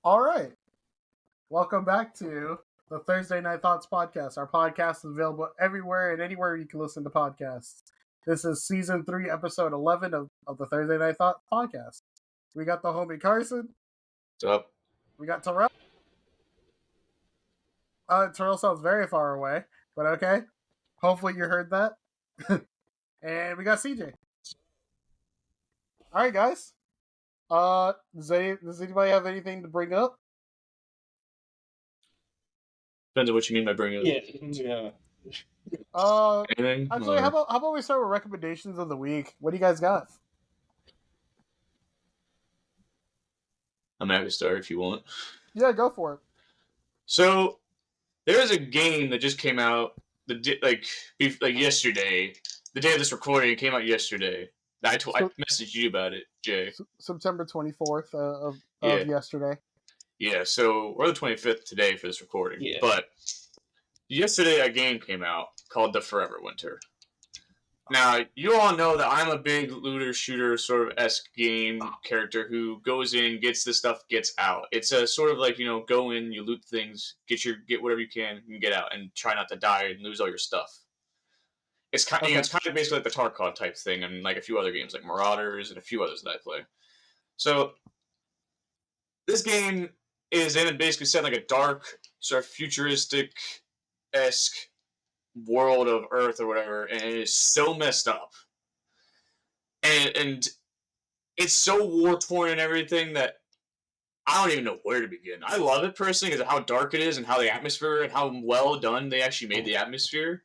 All right. Welcome back to the Thursday Night Thoughts podcast. Our podcast is available everywhere and anywhere you can listen to podcasts. This is season 3, episode 11 of the Thursday Night Thoughts podcast. We got the homie Carson. What's up? We got Terrell. Terrell sounds very far away, but okay. Hopefully you heard that. And we got CJ. All right, guys. Does anybody have anything to bring up? Depends on what you mean by bring up. Yeah. Anything? Actually, how about we start with recommendations of the week? What do you guys got? I'm happy to start if you want. Yeah, go for it. So there is a game that just came out yesterday. The day of this recording, it came out yesterday. I messaged you about it, Jay. September 24th of yesterday. Yeah, so we're the 25th today for this recording. Yeah. But yesterday a game came out called The Forever Winter. Now, you all know that I'm a big looter shooter sort of esque game character who goes in, gets the stuff, gets out. It's a sort of like, go in, you loot things, get whatever you can, and get out, and try not to die and lose all your stuff. It's kind of basically like the Tarkov type thing, and like a few other games like Marauders and a few others that I play. So this game is basically set in like a dark, sort of futuristic-esque world of Earth or whatever, and it is so messed up. And it's so war-torn and everything that I don't even know where to begin. I love it personally because of how dark it is and how the atmosphere and how well done they actually made the atmosphere.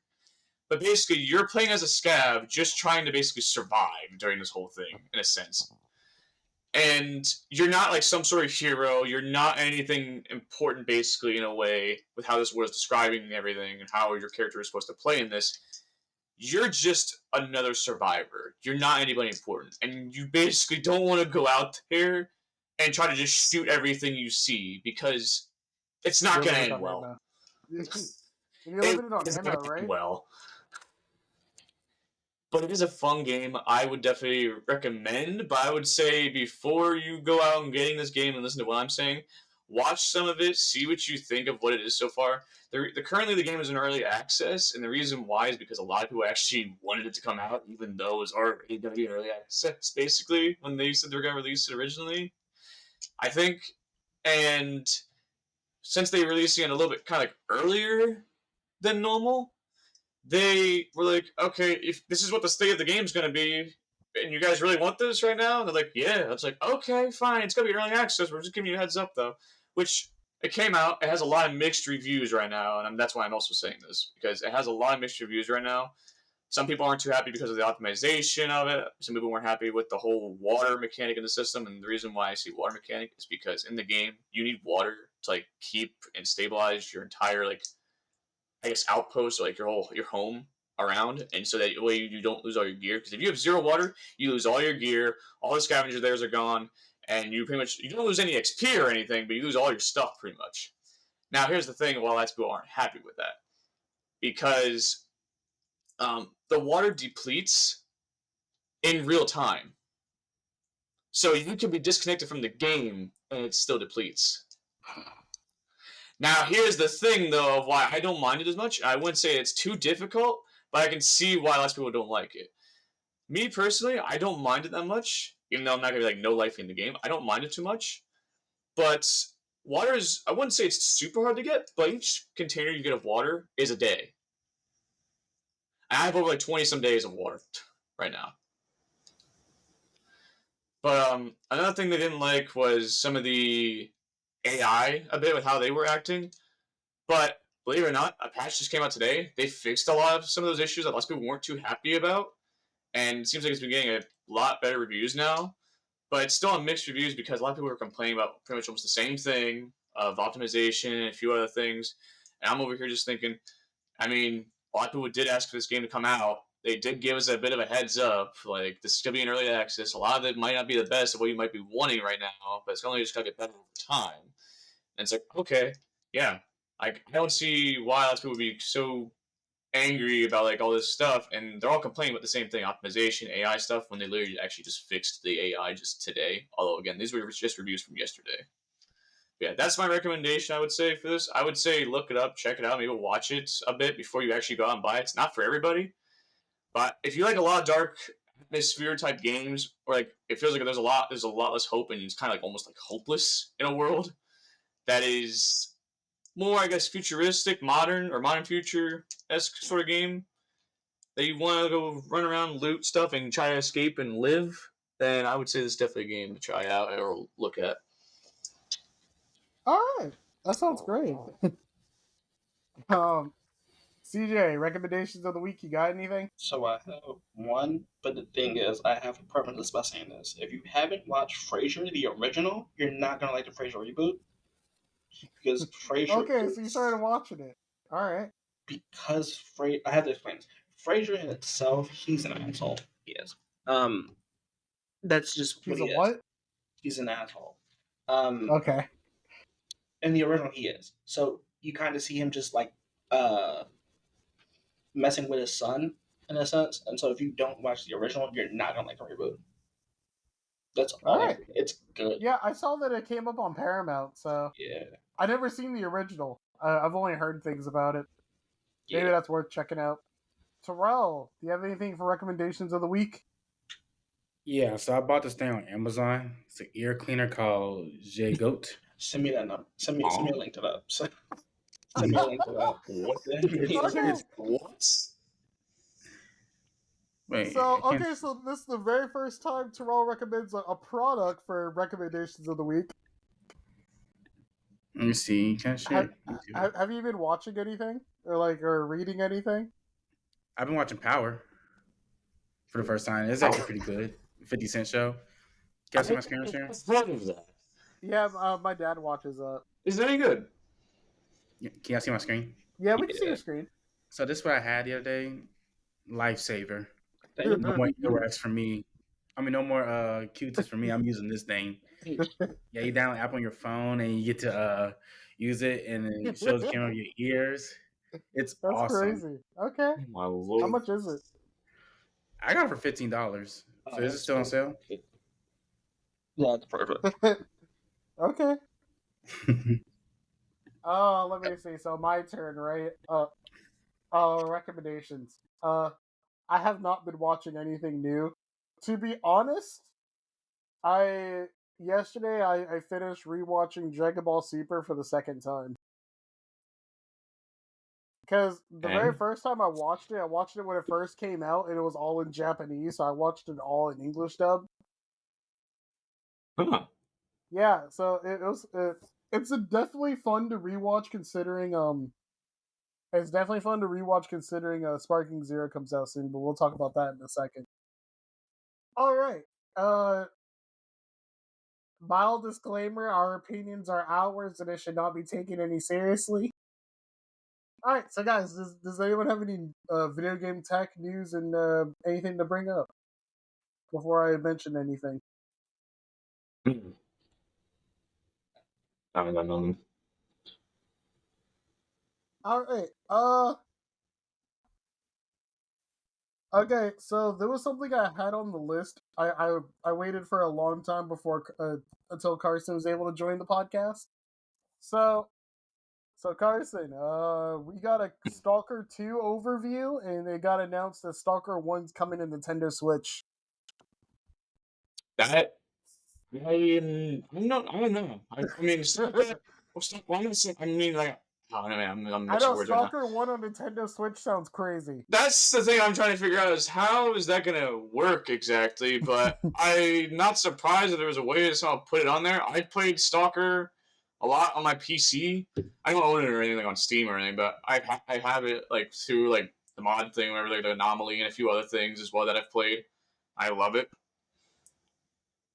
But basically, you're playing as a scav just trying to basically survive during this whole thing, in a sense. And you're not like some sort of hero. You're not anything important, basically, in a way, with how this world is describing everything and how your character is supposed to play in this. You're just another survivor. You're not anybody important. And you basically don't want to go out there and try to just shoot everything you see, because it's not going to end well. You're living it on Hannah, right? Well. But it is a fun game. I would definitely recommend, but I would say before you go out and getting this game and listen to what I'm saying, watch some of it, see what you think of what it is so far. Currently the game is in early access, and the reason why is because a lot of people actually wanted it to come out, even though it was already going to be in early access, basically, when they said they were going to release it originally. I think, and since they released it a little bit kind of like earlier than normal, they were like, okay, if this is what the state of the game's going to be, and you guys really want this right now? And they're like, yeah. I was like, okay, fine. It's going to be early access. We're just giving you a heads up, though. Which, it came out. It has a lot of mixed reviews right now, and that's why I'm also saying this, because it has a lot of mixed reviews right now. Some people aren't too happy because of the optimization of it. Some people weren't happy with the whole water mechanic in the system, and the reason why I see water mechanic is because in the game, you need water to, like, keep and stabilize your entire, like, I guess outpost, or like your home around, and so that way you don't lose all your gear. Because if you have 0 water, you lose all your gear, all the scavenger theirs are gone, and you don't lose any XP or anything, but you lose all your stuff pretty much. Now here's the thing: while lots of people aren't happy with that, because the water depletes in real time, so you can be disconnected from the game and it still depletes. Now, here's the thing, though, of why I don't mind it as much. I wouldn't say it's too difficult, but I can see why lots of people don't like it. Me, personally, I don't mind it that much, even though I'm not going to be like no life in the game. I don't mind it too much. But water is, I wouldn't say it's super hard to get, but each container you get of water is a day. And I have over like 20-some days of water right now. But another thing they didn't like was some of the AI a bit with how they were acting, but believe it or not, a patch just came out today. They fixed a lot of some of those issues that lots of people weren't too happy about, and it seems like it's been getting a lot better reviews now, but it's still on mixed reviews because a lot of people were complaining about pretty much almost the same thing of optimization and a few other things, and I'm over here just thinking, I mean, a lot of people did ask for this game to come out. They did give us a bit of a heads up, like, this is going to be in early access. A lot of it might not be the best of what you might be wanting right now, but it's only just going to get better over time. And it's like, okay, yeah. I don't see why lots of people would be so angry about, like, all this stuff, and they're all complaining about the same thing, optimization, AI stuff, when they literally actually just fixed the AI just today. Although, again, these were just reviews from yesterday. Yeah, that's my recommendation, I would say, for this. I would say look it up, check it out, maybe watch it a bit before you actually go out and buy it. It's not for everybody, but if you like a lot of dark atmosphere type games, or like it feels like there's a lot less hope, and it's kind of like almost like hopeless in a world that is more, I guess, futuristic, modern future-esque sort of game, that you want to go run around, loot stuff, and try to escape and live, then I would say this is definitely a game to try out or look at. All right, that sounds great. CJ, recommendations of the week. You got anything? So I have one, but the thing is, I have a preference by saying this. If you haven't watched Frasier, the original, you're not gonna like the Frasier reboot. Because Frasier. Okay, so you started watching it. All right. Because I have to explain this. Frasier in itself, he's an asshole. He is. That's just what He's he a is. what? He's an asshole. Okay. In the original, he is. So you kind of see him just like messing with his son in a sense. And so if you don't watch the original, you're not gonna like the reboot. That's all. Right. It's good. Yeah, I saw that it came up on Paramount. So yeah, I never seen the original. I've only heard things about it. Maybe that's worth checking out. Terrell, do you have anything for recommendations of the week? Yeah, so I bought this thing on Amazon. It's an ear cleaner called J Goat. Send me that number. Send me a link to that. Send me a link to that. What the heck? Okay. What? Wait, So this is the very first time Terrell recommends a product for recommendations of the week. let me see. Can I share? Have you been watching anything or reading anything? I've been watching Power for the first time. It's actually pretty good. 50 Cent show. Can I see my screen share? What's wrong with that? Yeah, my dad watches that. Is it any good? Can I see my screen? Yeah, we can see your screen. So this is what I had the other day. Lifesaver. No more earwax for me. I mean, no more Q-tips for me. I'm using this thing. Yeah, you download an app on your phone and you get to use it, and it shows the camera of your ears. It's That's awesome. crazy. Okay. Oh, my Lord. How much is it? I got it for $15. So is it still on sale? Yeah, it's perfect. Okay. Let me see. So my turn, right? Recommendations. I have not been watching anything new. To be honest, yesterday I finished rewatching Dragon Ball Super for the second time. Because the very first time I watched it when it first came out, and it was all in Japanese, so I watched it all in English dub. Huh. Yeah, so it's definitely fun to rewatch considering SparkingZERO comes out soon, but we'll talk about that in a second. All right. Mild disclaimer: our opinions are ours, and it should not be taken any seriously. All right, so guys, does anyone have any video game tech news and anything to bring up before I mention anything? I don't know. All right. Okay, so there was something I had on the list. I waited for a long time before until Carson was able to join the podcast. So Carson, we got a Stalker 2 overview, and it got announced that Stalker 1's coming to Nintendo Switch. That I don't know. I mean, I mean, like, oh man, I'm I know words Stalker 1 on Nintendo Switch sounds crazy. That's the thing I'm trying to figure out, is how is that gonna work exactly? But I'm not surprised that there was a way to somehow put it on there. I played Stalker a lot on my PC. I don't own it or anything on Steam or anything, but I have it like through like the mod thing, whatever, like the Anomaly and a few other things as well that I've played. I love it.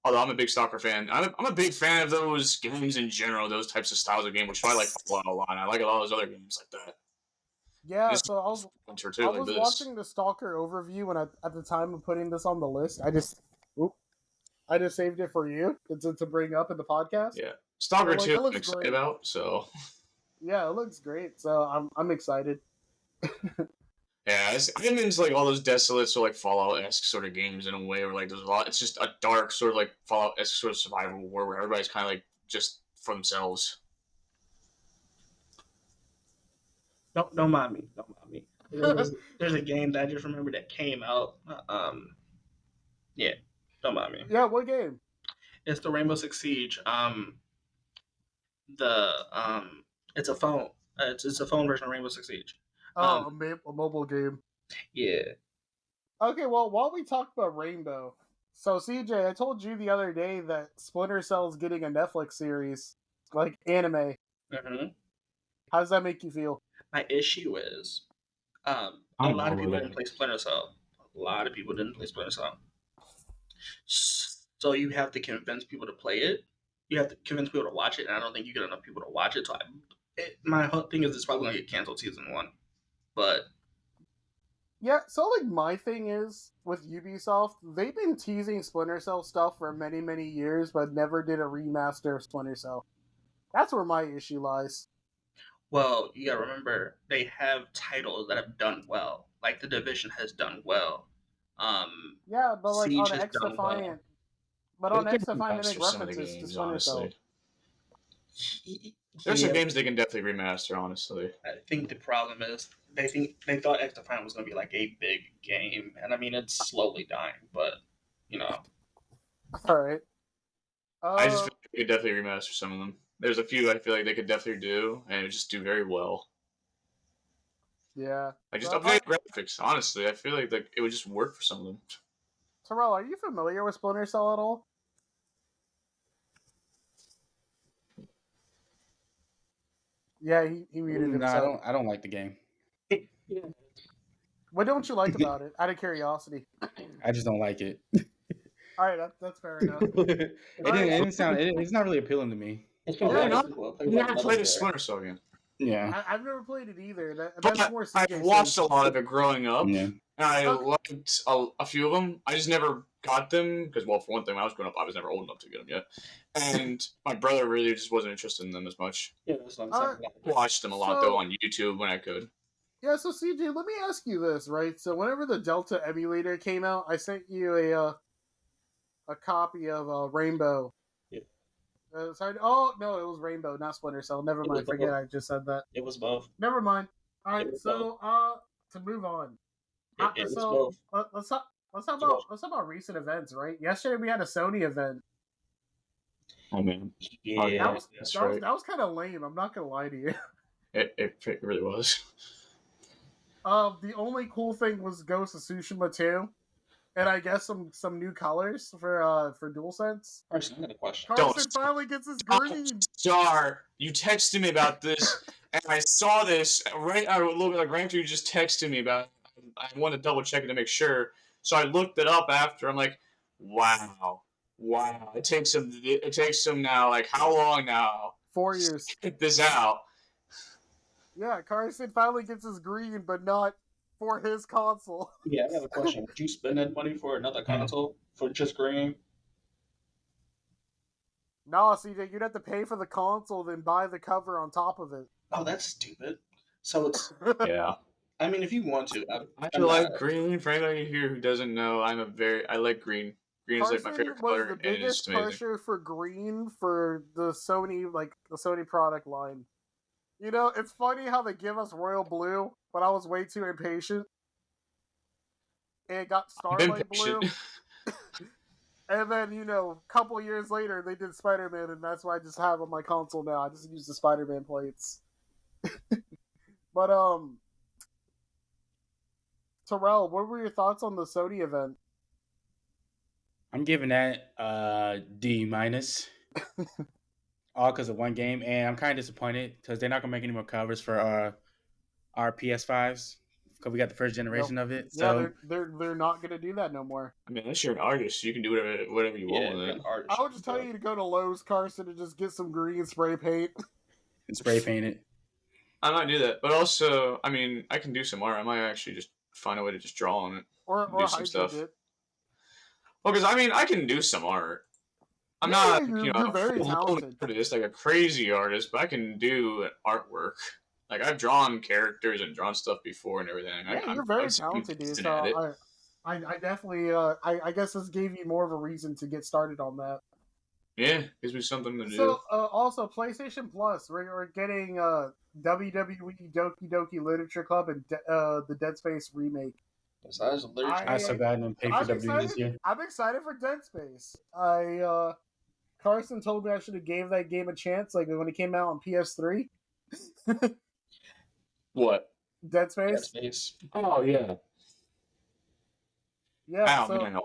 Although I'm a big Stalker fan. I'm a big fan of those games in general, those types of styles of game, which I like Fallout a lot. I like a lot of those other games like that. Yeah, This so I was watching the Stalker overview, and at the time of putting this on the list, I just saved it for you to bring up in the podcast. Yeah, Stalker 2 I'm excited great. about, so... Yeah, it looks great, so I'm excited. Yeah, I'm into like all those desolate sort of like Fallout-esque sort of games in a way where like there's a lot. It's just a dark sort of like Fallout-esque sort of survival war where everybody's kind of like just for themselves. Don't mind me. Don't mind me. There's a game that I just remember that came out. Yeah, don't mind me. Yeah, what game? It's the Rainbow Six Siege. It's a phone. It's a phone version of Rainbow Six Siege. Oh, a mobile game. Yeah. Okay, well, while we talk about Rainbow, so CJ, I told you the other day that Splinter Cell's getting a Netflix series, like anime. Mm-hmm. How does that make you feel? My issue is, a lot of people didn't play Splinter Cell. A lot of people didn't play Splinter Cell. So you have to convince people to play it. You have to convince people to watch it, and I don't think you get enough people to watch it. So my whole thing is it's probably going to get canceled season 1. But yeah, so like my thing is with Ubisoft, they've been teasing Splinter Cell stuff for many, many years, but never did a remaster of Splinter Cell. That's where my issue lies. Well, you gotta remember they have titles that have done well. Like The Division has done well. Yeah, but like Siege on has done X-Defiant, well. but on They can X-Defiant they remaster make some of the references to games, Splinter Cell. honestly. There's some games they can definitely remaster, honestly. I think the problem is they thought X-Defiant was gonna be like a big game, and I mean it's slowly dying, but you know. All right. I just feel like they could definitely remaster some of them. There's a few I feel like they could definitely do, and it would just do very well. Yeah. Like just update graphics. Honestly, I feel like it would just work for some of them. Terrell, are you familiar with Splinter Cell at all? Yeah, he muted himself. I don't like the game. What don't you like about it? Out of curiosity. I just don't like it. All right, that's fair enough. It's not really appealing to me. You never played a Splinter Cell game. Yeah. I've never played it either. But more I've watched a lot of it growing up, and I liked a few of them. I just never got them because, well, for one thing, when I was growing up, I was never old enough to get them yet, and my brother really just wasn't interested in them as much. Yeah, that's what I'm saying. Watched them a lot though on YouTube when I could. Yeah, so CJ, let me ask you this, right? So whenever the Delta emulator came out, I sent you a copy of Rainbow. Yeah. Oh no, it was Rainbow, not Splinter Cell. Never mind. Forget I just said that. It was both. Never mind. All right, so to move on. It was both. Let's talk about recent events, right? Yesterday we had a Sony event. Oh man. Yeah. That was kind of lame. I'm not gonna lie to you. It really was. The only cool thing was Ghost of Tsushima 2, and I guess some new colors for DualSense. Carson, I got a question. Carson finally gets his green. Star, you texted me about this, and I saw this right a little bit like right after you just texted me about it. I wanted to double check it to make sure, so I looked it up after. I'm like, wow. It takes them now. Like how long now? 4 years. Get this out. Yeah, Carson finally gets his green, but not for his console. Yeah, I have a question. Would you spend that money for another console for just green? No, CJ, you'd have to pay for the console, then buy the cover on top of it. Oh, that's stupid. So it's Yeah. I mean, if you want to, I like green. For anybody here who doesn't know, I like green. Green is like my favorite color, was the and it's biggest amazing. pusher for green for the Sony product line. You know, it's funny how they give us royal blue, but I was way too impatient. And it got Starlight Blue. And then, a couple years later, they did Spider-Man, and that's why I just have on my console now. I just use the Spider-Man plates. But, Terrell, what were your thoughts on the Sony event? I'm giving that D-. All because of one game, and I'm kind of disappointed because they're not gonna make any more covers for our PS5s because we got the first generation of it. So yeah, they're not gonna do that no more. I mean, unless you're an artist, you can do whatever you want with it. I would just tell you to go to Lowe's, Carson, and just get some green spray paint and spray paint it. I might do that, but also, I mean, I can do some art. I might actually just find a way to just draw on it or do some stuff. It. Well, because I mean, I can do some art. I'm not, you're very talented. Artist, like a crazy artist, but I can do artwork. Like I've drawn characters and drawn stuff before and everything. Yeah, you're very talented, dude. So I definitely, I guess this gave you more of a reason to get started on that. Yeah, gives me something to do. So, also, PlayStation Plus, we're getting WWE Doki Doki Literature Club and the Dead Space remake. Besides literature, I so glad I didn't pay for WWE this year. I'm excited for Dead Space. Carson told me I should have gave that game a chance, like when it came out on PS3. What? Dead Space. Dead Space. Oh yeah. Yeah. Oh man,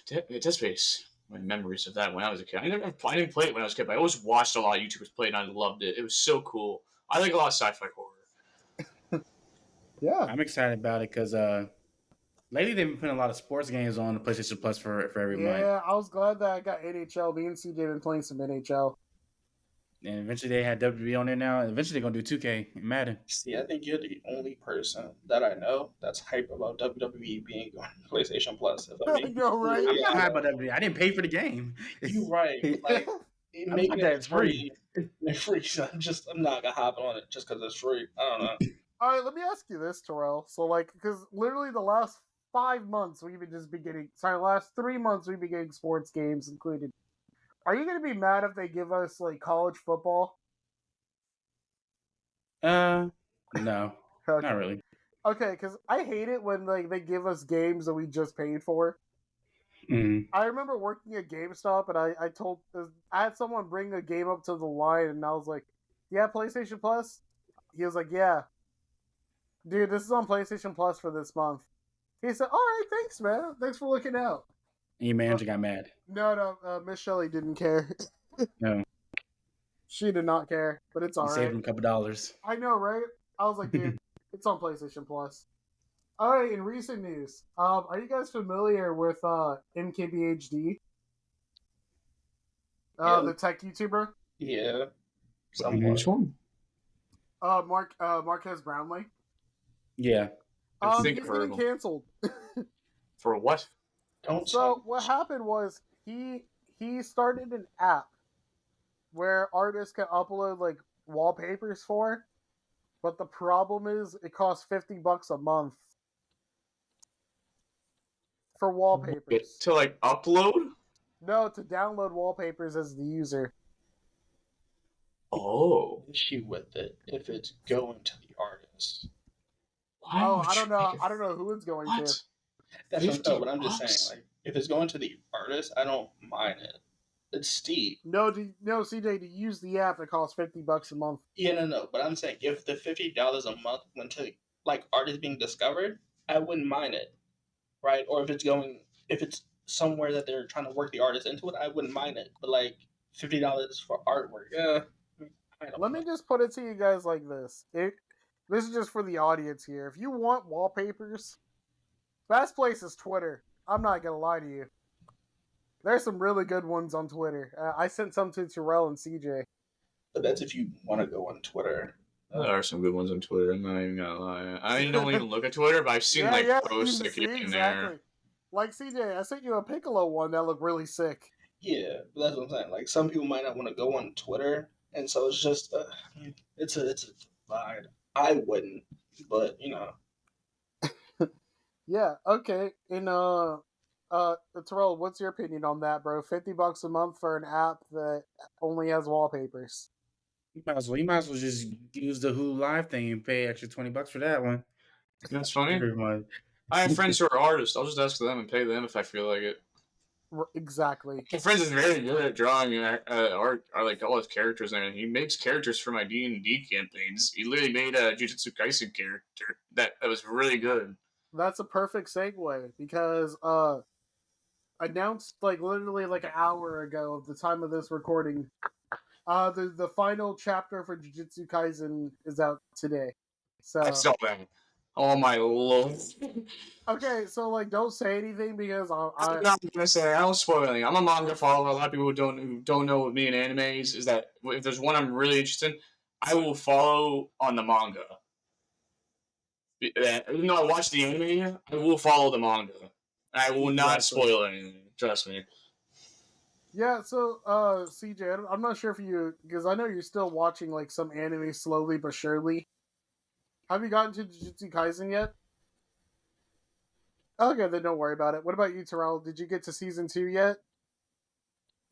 Dead Space. My memories of that when I was a kid. I didn't play it when I was a kid, but I always watched a lot of YouTubers play it, and I loved it. It was so cool. I like a lot of sci-fi horror. Yeah. I'm excited about it because lately they've been putting a lot of sports games on the PlayStation Plus for every month. Yeah, I was glad that I got NHL. Me and CJ have been playing some NHL. And eventually they had WWE on there now. And eventually they're going to do 2K and Madden. See, I think you're the only person that I know that's hype about WWE being on PlayStation Plus. If I mean, know, right? I'm not hype about WWE. I didn't pay for the game. You're right. Like, making it's free. It's free. So I'm not gonna hop on it just because it's free. I don't know. All right, let me ask you this, Terrell. So, like, because literally the last 5 months we've been just been getting. Sorry, last 3 months we've been getting sports games included. Are you gonna be mad if they give us like college football? No, Okay. not really. Okay, because I hate it when like they give us games that we just paid for. Mm. I remember working at GameStop, and I had someone bring a game up to the line, and I was like, "Yeah, PlayStation Plus." He was like, "Yeah, dude, this is on PlayStation Plus for this month." He said, "All right, thanks, man. Thanks for looking out." And your manager got mad. No, Miss Shelley didn't care. No. She did not care, but it's all right. Saved him a couple dollars. I know, right? I was like, dude, it's on PlayStation Plus. All right, in recent news, are you guys familiar with MKBHD? Yeah. The tech YouTuber? Yeah. Which one? Marquez Brownlee. Yeah. I think He's I've heard getting of him. canceled. For what? So what happened was he started an app where artists can upload like wallpapers for, but the problem is it costs $50 a month for wallpapers. To like upload? No, to download wallpapers as the user. Oh. Issue with it if it's going to the artist. Why Oh, would I you don't know. make it- I don't know who it's going to. What? That's what I'm just $50? saying. Like, if it's going to the artist, I don't mind it. It's steep. No, CJ, to use the app, it costs $50 a month. Yeah, no. But I'm saying if the $50 a month went to like artists being discovered, I wouldn't mind it, right? Or if it's somewhere that they're trying to work the artist into it, I wouldn't mind it. But like $50 for artwork, yeah. Let me just put it to you guys like this. This is just for the audience here. If you want wallpapers, best place is Twitter. I'm not gonna lie to you. There's some really good ones on Twitter. I sent some to Terrell and CJ. But that's if you want to go on Twitter. There are some good ones on Twitter. I'm not even gonna lie. I don't even look at Twitter, but I've seen posts that get in there. Like CJ, I sent you a Piccolo one that looked really sick. Yeah, but that's what I'm saying. Like some people might not want to go on Twitter, and so it's just it's a divide. I wouldn't, but you know. Yeah. Okay. And Terrell, what's your opinion on that, bro? $50 a month for an app that only has wallpapers. You might as well just use the Hulu Live thing and pay extra $20 for that one. That's funny. Every month. I have friends who are artists. I'll just ask them and pay them if I feel like it. Exactly. My friend is very good at drawing art, or like all his characters, and he makes characters for my D&D campaigns. He literally made a Jujutsu Kaisen character that was really good. That's a perfect segue because announced like literally like an hour ago of the time of this recording, the final chapter for Jujutsu Kaisen is out today. So I saw that. Oh my lord. Okay, so like don't say anything because I'm not gonna say. I don't spoil anything. I'm a manga follower. A lot of people who don't know what me and anime is that if there's one I'm really interested in, I will follow on the manga. Even though I watch the anime, I will follow the manga. I will not spoil anything. Trust me. Yeah, so CJ, I'm not sure if you, because I know you're still watching like some anime slowly but surely. Have you gotten to Jujutsu Kaisen yet? Okay, then don't worry about it. What about you, Terrell? Did you get to season 2 yet?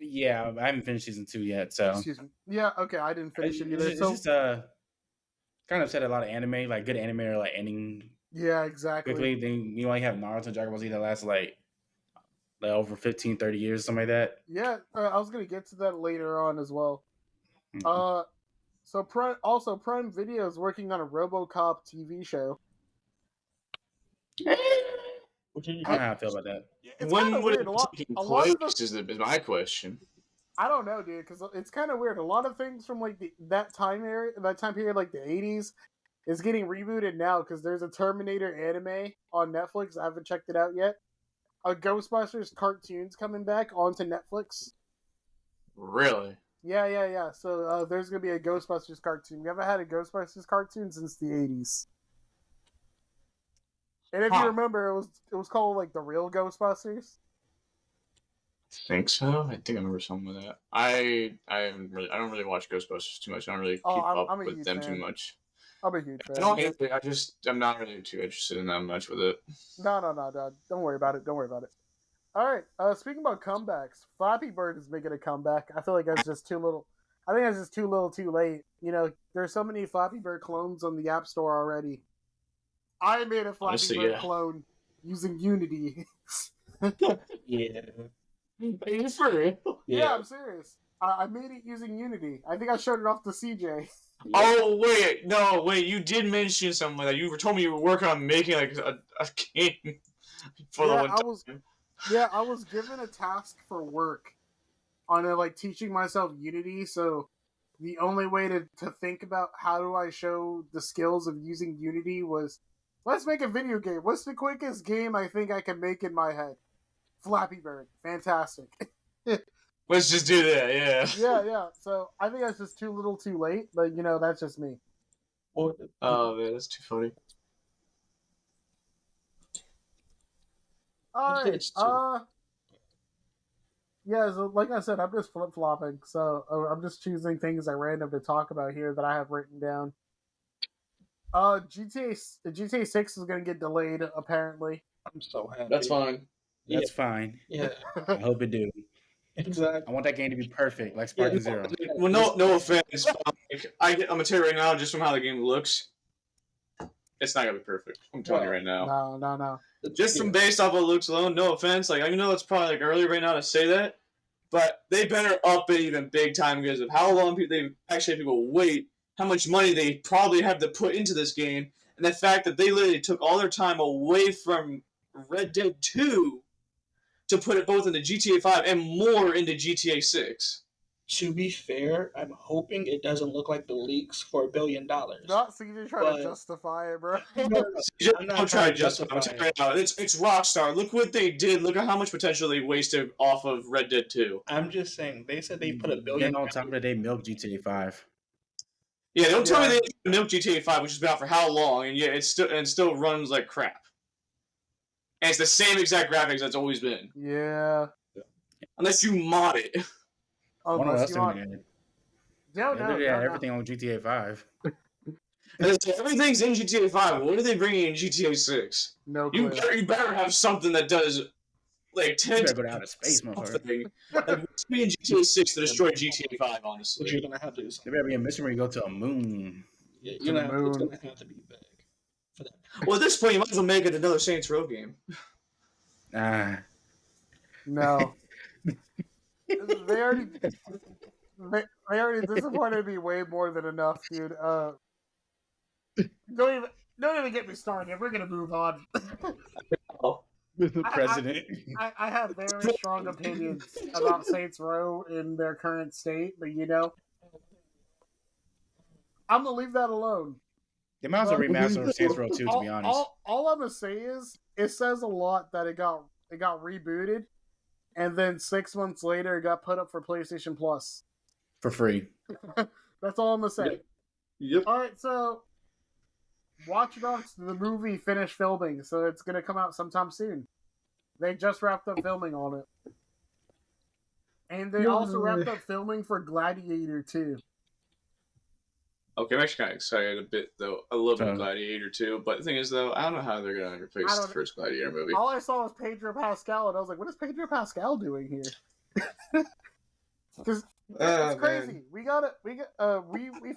Yeah, I haven't finished season 2 yet, so Excuse me. Yeah, okay, I didn't finish it either. it's just kind of said a lot of anime, like good anime are like ending yeah, exactly. quickly. Then you only have Naruto and Dragon Ball Z that lasts like over 15, 30 years, something like that. Yeah, I was gonna get to that later on as well. Mhm. So Prime Video is working on a RoboCop TV show. I don't know how I feel about that. It's When kind of would weird. it take A lot of place is my question. I don't know, dude, because it's kind of weird. A lot of things from like that time period, like the 80s, is getting rebooted now because there's a Terminator anime on Netflix. I haven't checked it out yet. A Ghostbusters cartoon's coming back onto Netflix. Really? Yeah. So there's gonna be a Ghostbusters cartoon. We haven't had a Ghostbusters cartoon since the 80s. And if you remember, it was called like the Real Ghostbusters. Think so? I think I remember something with that. I don't really watch Ghostbusters too much. I don't really keep up with them too much. I'm a huge fan. I don't hate it. I'm not really too interested in that much with it. No, Dad. Don't worry about it. All right. Speaking about comebacks, Flappy Bird is making a comeback. I feel like that's just too little. I think that's just too little, too late. You know, there's so many Flappy Bird clones on the App Store already. I made a Flappy Bird clone using Unity. Yeah. Are you for real? Yeah, I'm serious. I made it using Unity. I think I showed it off to CJ. Oh wait, you did mention something like that. You told me you were working on making like a game for the one time. I was given a task for work on like teaching myself Unity. So the only way to think about how do I show the skills of using Unity was, let's make a video game. What's the quickest game I think I can make in my head? Flappy Bird. Fantastic. Let's just do that, yeah. Yeah. So I think that's just too little too late, but you know, that's just me. Oh man, that's too funny. Alright, yeah, so like I said, I'm just flip-flopping, so I'm just choosing things at random to talk about here that I have written down. GTA 6 is going to get delayed, apparently. I'm so happy. That's fine. That's fine. Yeah. I hope it do. Exactly. I want that game to be perfect, like SparkingZERO. Well, no offense. I'm gonna tell you right now, just from how the game looks, it's not gonna be perfect. I'm telling you right now. No. Just from based off what it looks alone, no offense. Like I know it's probably like early right now to say that, but they better up it even big time because of how long they actually have people wait, how much money they probably have to put into this game, and the fact that they literally took all their time away from Red Dead 2 to put it both into GTA 5 and more into GTA 6. To be fair, I'm hoping it doesn't look like the leaks for $1 billion. Not CJ trying to justify it, bro. Don't try to justify it right now. It's Rockstar. Look what they did. Look at how much potential they wasted off of Red Dead 2. I'm just saying, they said they put $1 billion. And on top of that, they milked GTA 5. Yeah, don't tell me they milked GTA 5, which has been out for how long, and yeah, it still runs like crap. And it's the same exact graphics that's always been. Yeah. Unless you mod it. Oh, One of us no. Everything on GTA 5. Everything's in GTA 5. What are they bringing in GTA 6? No clue. You better have something that does like 10 to go to outer space, motherfucker. Like, what's in GTA 6 to destroy GTA 5, honestly? But you're gonna have to do something. There better be a mission where you go to a moon. Yeah, it's gonna have to be big for that. Well, at this point, you might as well make it another Saints Row game. No. They already disappointed me way more than enough, dude. Don't even get me started. We're gonna move on. The president. I have very strong opinions about Saints Row in their current state, but you know, I'm gonna leave that alone. They might as well remaster Saints Row 2, to be honest. All I'm gonna say is it says a lot that it got rebooted, and then 6 months later it got put up for PlayStation Plus for free. That's all I'm gonna say. Yep. All right, so Watch Dogs the movie finished filming, so it's gonna come out sometime soon. They just wrapped up filming on it, and they also wrapped up filming for Gladiator 2. Okay, I'm actually kind of excited a bit, though. I love Gladiator 2, but the thing is, though, I don't know how they're going to replace the first Gladiator movie. All I saw was Pedro Pascal, and I was like, what is Pedro Pascal doing here? Because it's crazy. We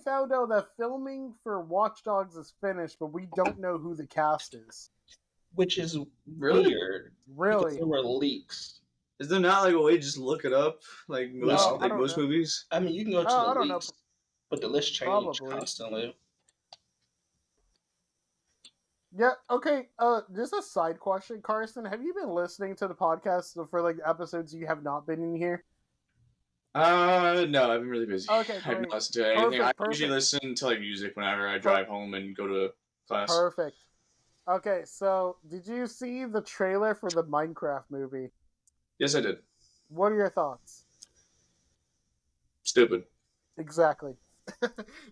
found out that filming for Watch Dogs is finished, but we don't know who the cast is. Which is Really? weird. Really? Because there were leaks. Is there not like a way to just look it up, like most most movies? I mean, you can go to the leaks, but the list changes constantly. Yeah. Okay. Just a side question, Carson. Have you been listening to the podcast for like episodes you have not been in here? No, I've been really busy. Okay, I haven't great. listened to anything. Perfect. I usually listen to like music whenever I drive home and go to class. Perfect. Okay, so did you see the trailer for the Minecraft movie? Yes, I did. What are your thoughts? Stupid. Exactly.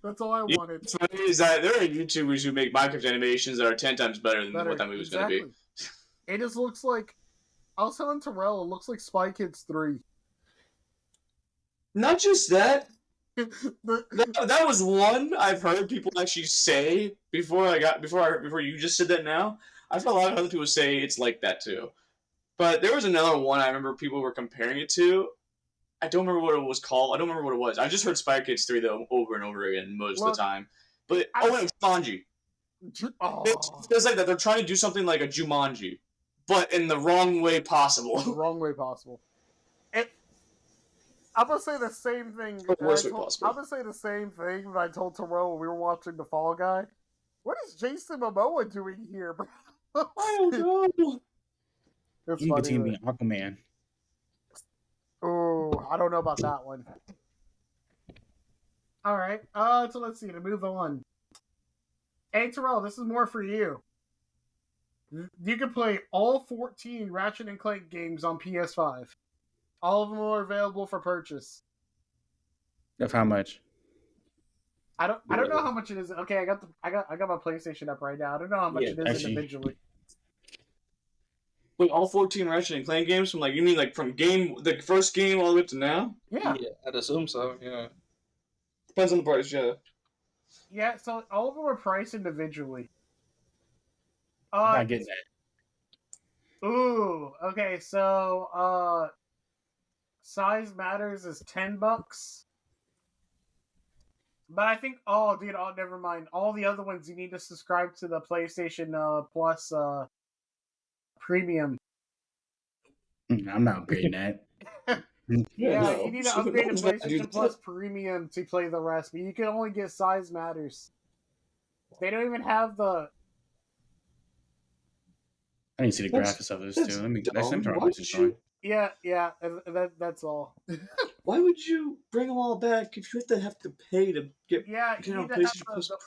That's all I wanted. What's funny is that there are YouTubers who make Minecraft animations that are 10 times better than what that movie's going to be. It just looks like... I was telling Terrell, it looks like Spy Kids 3. Not just that. that was one I've heard people actually say before you just said that now. I've heard a lot of other people say it's like that too. But there was another one I remember people were comparing it to. I don't remember what it was called. I don't remember what it was. I just heard Spy Kids 3 though over and over again most of the time. But it was Jumanji. It's like that. They're trying to do something like a Jumanji, but in the wrong way possible. The wrong way possible. I'm gonna say the same thing. I'm gonna say the same thing that I told Terrell when we were watching The Fall Guy. What is Jason Momoa doing here, bro? I don't know. You can team me Aquaman. Oh, I don't know about that one. All right. So let's see. To move on. Hey, Terrell, this is more for you. You can play all 14 Ratchet and Clank games on PS5. All of them are available for purchase. Of how much? I don't know how much it is. Okay, I got my PlayStation up right now. I don't know how much it is individually. Wait, all 14 Ratchet and Clank games from you mean from the first game all the way up to now? Yeah. I'd assume so. Yeah. Depends on the price. Yeah. Yeah. So all of them are priced individually. I get that. Ooh. Okay. So size matters is $10. But I think never mind. All the other ones you need to subscribe to the PlayStation Plus Premium. I'm not upgrading that. You need to upgrade to PlayStation Plus Premium to play the rest, but you can only get size matters. They don't even have the... I need to see the graphics of this too. Let me turn on this one. Yeah, that's all. Why would you bring them all back if you have to pay to get? Yeah, you need to have the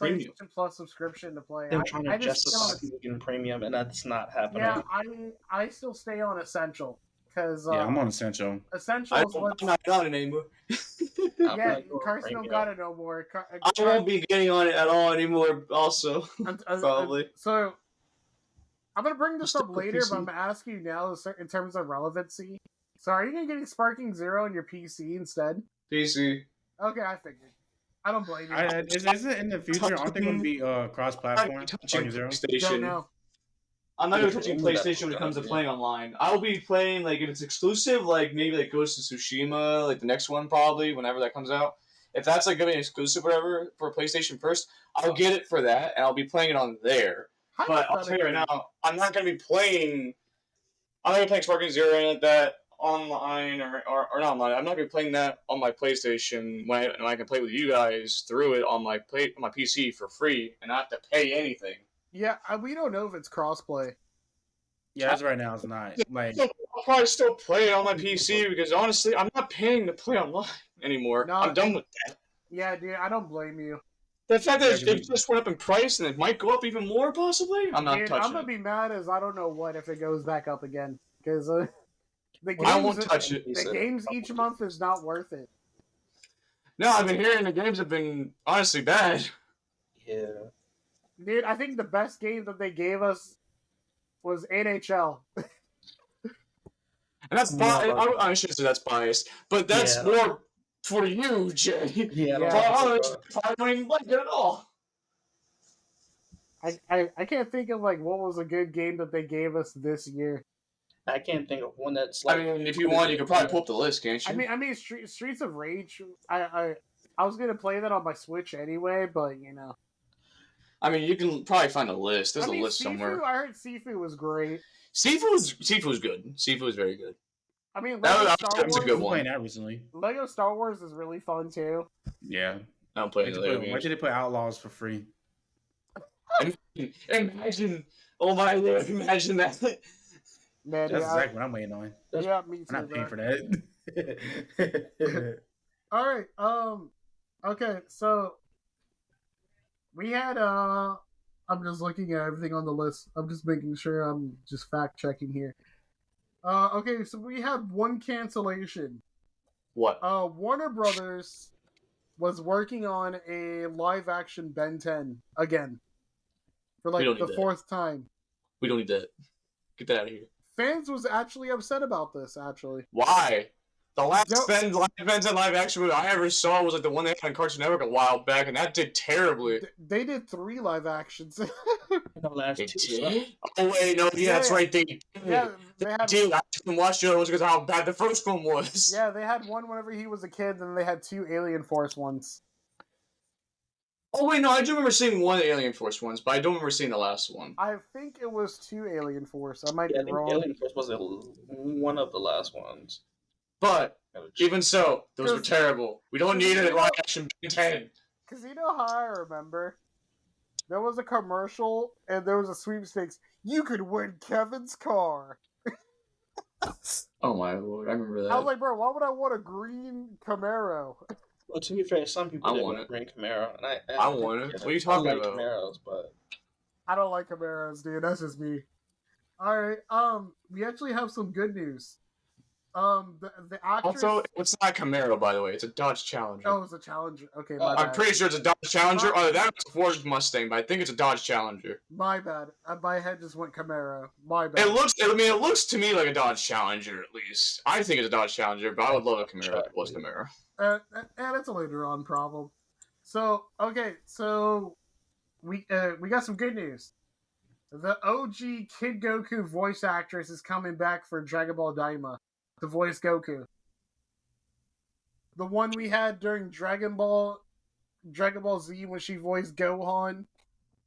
PlayStation Plus subscription to play. They're trying to justify using Premium, and that's not happening. Yeah, I still stay on Essential because I'm on Essential. Essential is I'm not on it anymore. Yeah, Carson don't got it no more. I won't be getting on it at all anymore. Also, probably. So I'm gonna bring this up later, but I'm gonna ask you now in terms of relevancy. So are you gonna get SparkingZERO on your PC instead? PC. Okay, I figured. I don't blame you. Is it in the future? Aren't they going to be cross-platform? Don't know. I'm not going to touch PlayStation when it comes to playing online. I'll be playing if it's exclusive, maybe Ghost of Tsushima, the next one probably, whenever that comes out. If that's going to be an exclusive or whatever for PlayStation first, I'll get it for that, and I'll be playing it on there. But I'll tell you right now, I'm not going to be playing. I'm not going to be playing SparkingZERO or anything like that online or not online. I'm not going to be playing that on my PlayStation when I can play with you guys through it on my PC for free and not have to pay anything. Yeah, we don't know if it's crossplay. Yeah, as right now it's not. I'll probably still play it on my PC because honestly, I'm not paying to play online anymore. No, I'm done with that. Yeah, dude, I don't blame you. The fact that it just went up in price and it might go up even more possibly, I'm not touching it. I'm going to be mad as I don't know what if it goes back up again because I won't touch it. The games each month is not worth it. No, I've been hearing the games have been honestly bad. Yeah. Dude, I think the best game that they gave us was NHL. And that's biased. I shouldn't say that's biased, but that's more for you, Jay. Yeah. I don't even like it at all. I can't think of what was a good game that they gave us this year. I can't think of one that's I mean, if you want, you could probably pull up the list, can't you? I mean, Streets of Rage. I was gonna play that on my Switch anyway, but you know. I mean, you can probably find a list. There's a list Sifu, somewhere. I heard Sifu was great. Sifu was good. Sifu was very good. I mean, That was a good one. Playing that recently. Lego Star Wars is really fun too. Yeah. I don't play any Lego games. Why did they put Outlaws for free? Imagine, oh my lord, imagine that. Man, That's exactly what I'm waiting on. Yeah, me too. I'm not paying for that. All right. Okay. So we had. I'm just looking at everything on the list. I'm just making sure I'm just fact checking here. Okay. So we had one cancellation. What? Warner Brothers was working on a live action Ben 10 again for like the fourth time. We don't need that. Get that out of here. Fans was actually upset about this. Actually, why? The last Ben 10 live action movie I ever saw was like the one they had on Cartoon Network a while back, and that did terribly. They did 3 live actions. The last 2. Oh wait, no, yeah, that's right. They did. Yeah, they had. Dude, I didn't watch the other ones because of how bad the first one was. Yeah, they had one whenever he was a kid, and they had 2 Alien Force ones. Oh wait, no, I do remember seeing one Alien Force ones, but I don't remember seeing the last one. I think it was 2 Alien Force. I might be I think wrong. Alien Force was one of the last ones. But even so, those were terrible. We don't need a live action Ben 10. Because you know how I remember? There was a commercial, and there was a sweepstakes. You could win Kevin's car. Oh my lord, I remember that. I was like, bro, why would I want a green Camaro? Well, to be fair, some people didn't want it. Green Camaro, and I want it. What are you talking about? Camaros, but I don't like Camaros, dude. That's just me. All right. We actually have some good news. The actress. Also, it's not a Camaro, by the way. It's a Dodge Challenger. Oh, it's a Challenger. Okay, my I'm bad. pretty sure it's a Dodge Challenger. Oh, that was a Ford Mustang, but I think it's a Dodge Challenger. My bad. My head just went Camaro. My bad. It looks to me like a Dodge Challenger, at least. I think it's a Dodge Challenger, but I would love a Camaro if it was a Camaro. And it's a later on problem. So, okay, so we got some good news. The OG Kid Goku voice actress is coming back for Dragon Ball Daima to voice Goku. The one we had during Dragon Ball Z when she voiced Gohan.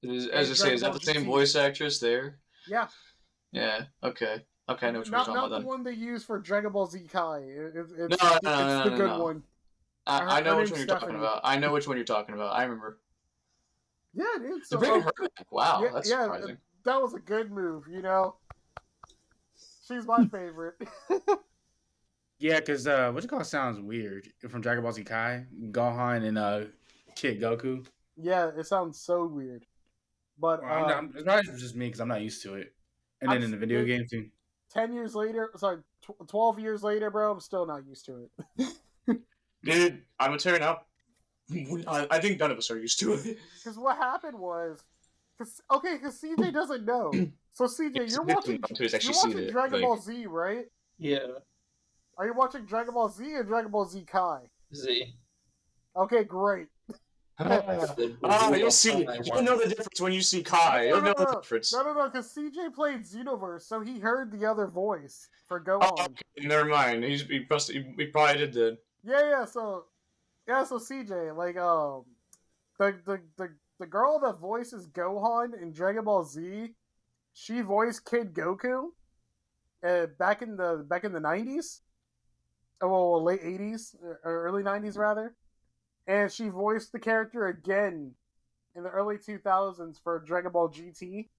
As I say, is that the same voice actress there? Yeah. Yeah. Okay. Okay, I know what you're talking about. Not the one they use for Dragon Ball Z Kai. It's No, the good one. I know which one you're talking about. I know which one you're talking about. I remember. Yeah, dude. So, bringing her back. Wow, that's surprising. That was a good move, you know? She's my favorite. Yeah, because what you call it sounds weird. From Dragon Ball Z Kai, Gohan, and Kid Goku. Yeah, it sounds so weird. But it's probably just me because I'm not used to it. And then in the video game too. 12 years later, bro, I'm still not used to it. Dude, I'm gonna tear it up. I think none of us are used to it. Because what happened was, because CJ doesn't know. So CJ, you're watching Dragon Ball Z, right? Yeah. Are you watching Dragon Ball Z or Dragon Ball Z Kai? Z. Okay, great. You'll see. You'll know the difference when you see Kai. You'll know the difference. No, because CJ played Xenoverse, so he heard the other voice for Gohan. Oh, okay, never mind. He probably did that. Yeah. So CJ, like, the girl that voices Gohan in Dragon Ball Z, she voiced Kid Goku, back in the 90s, well, late 80s or early 90s rather, and she voiced the character again in the early 2000s for Dragon Ball GT.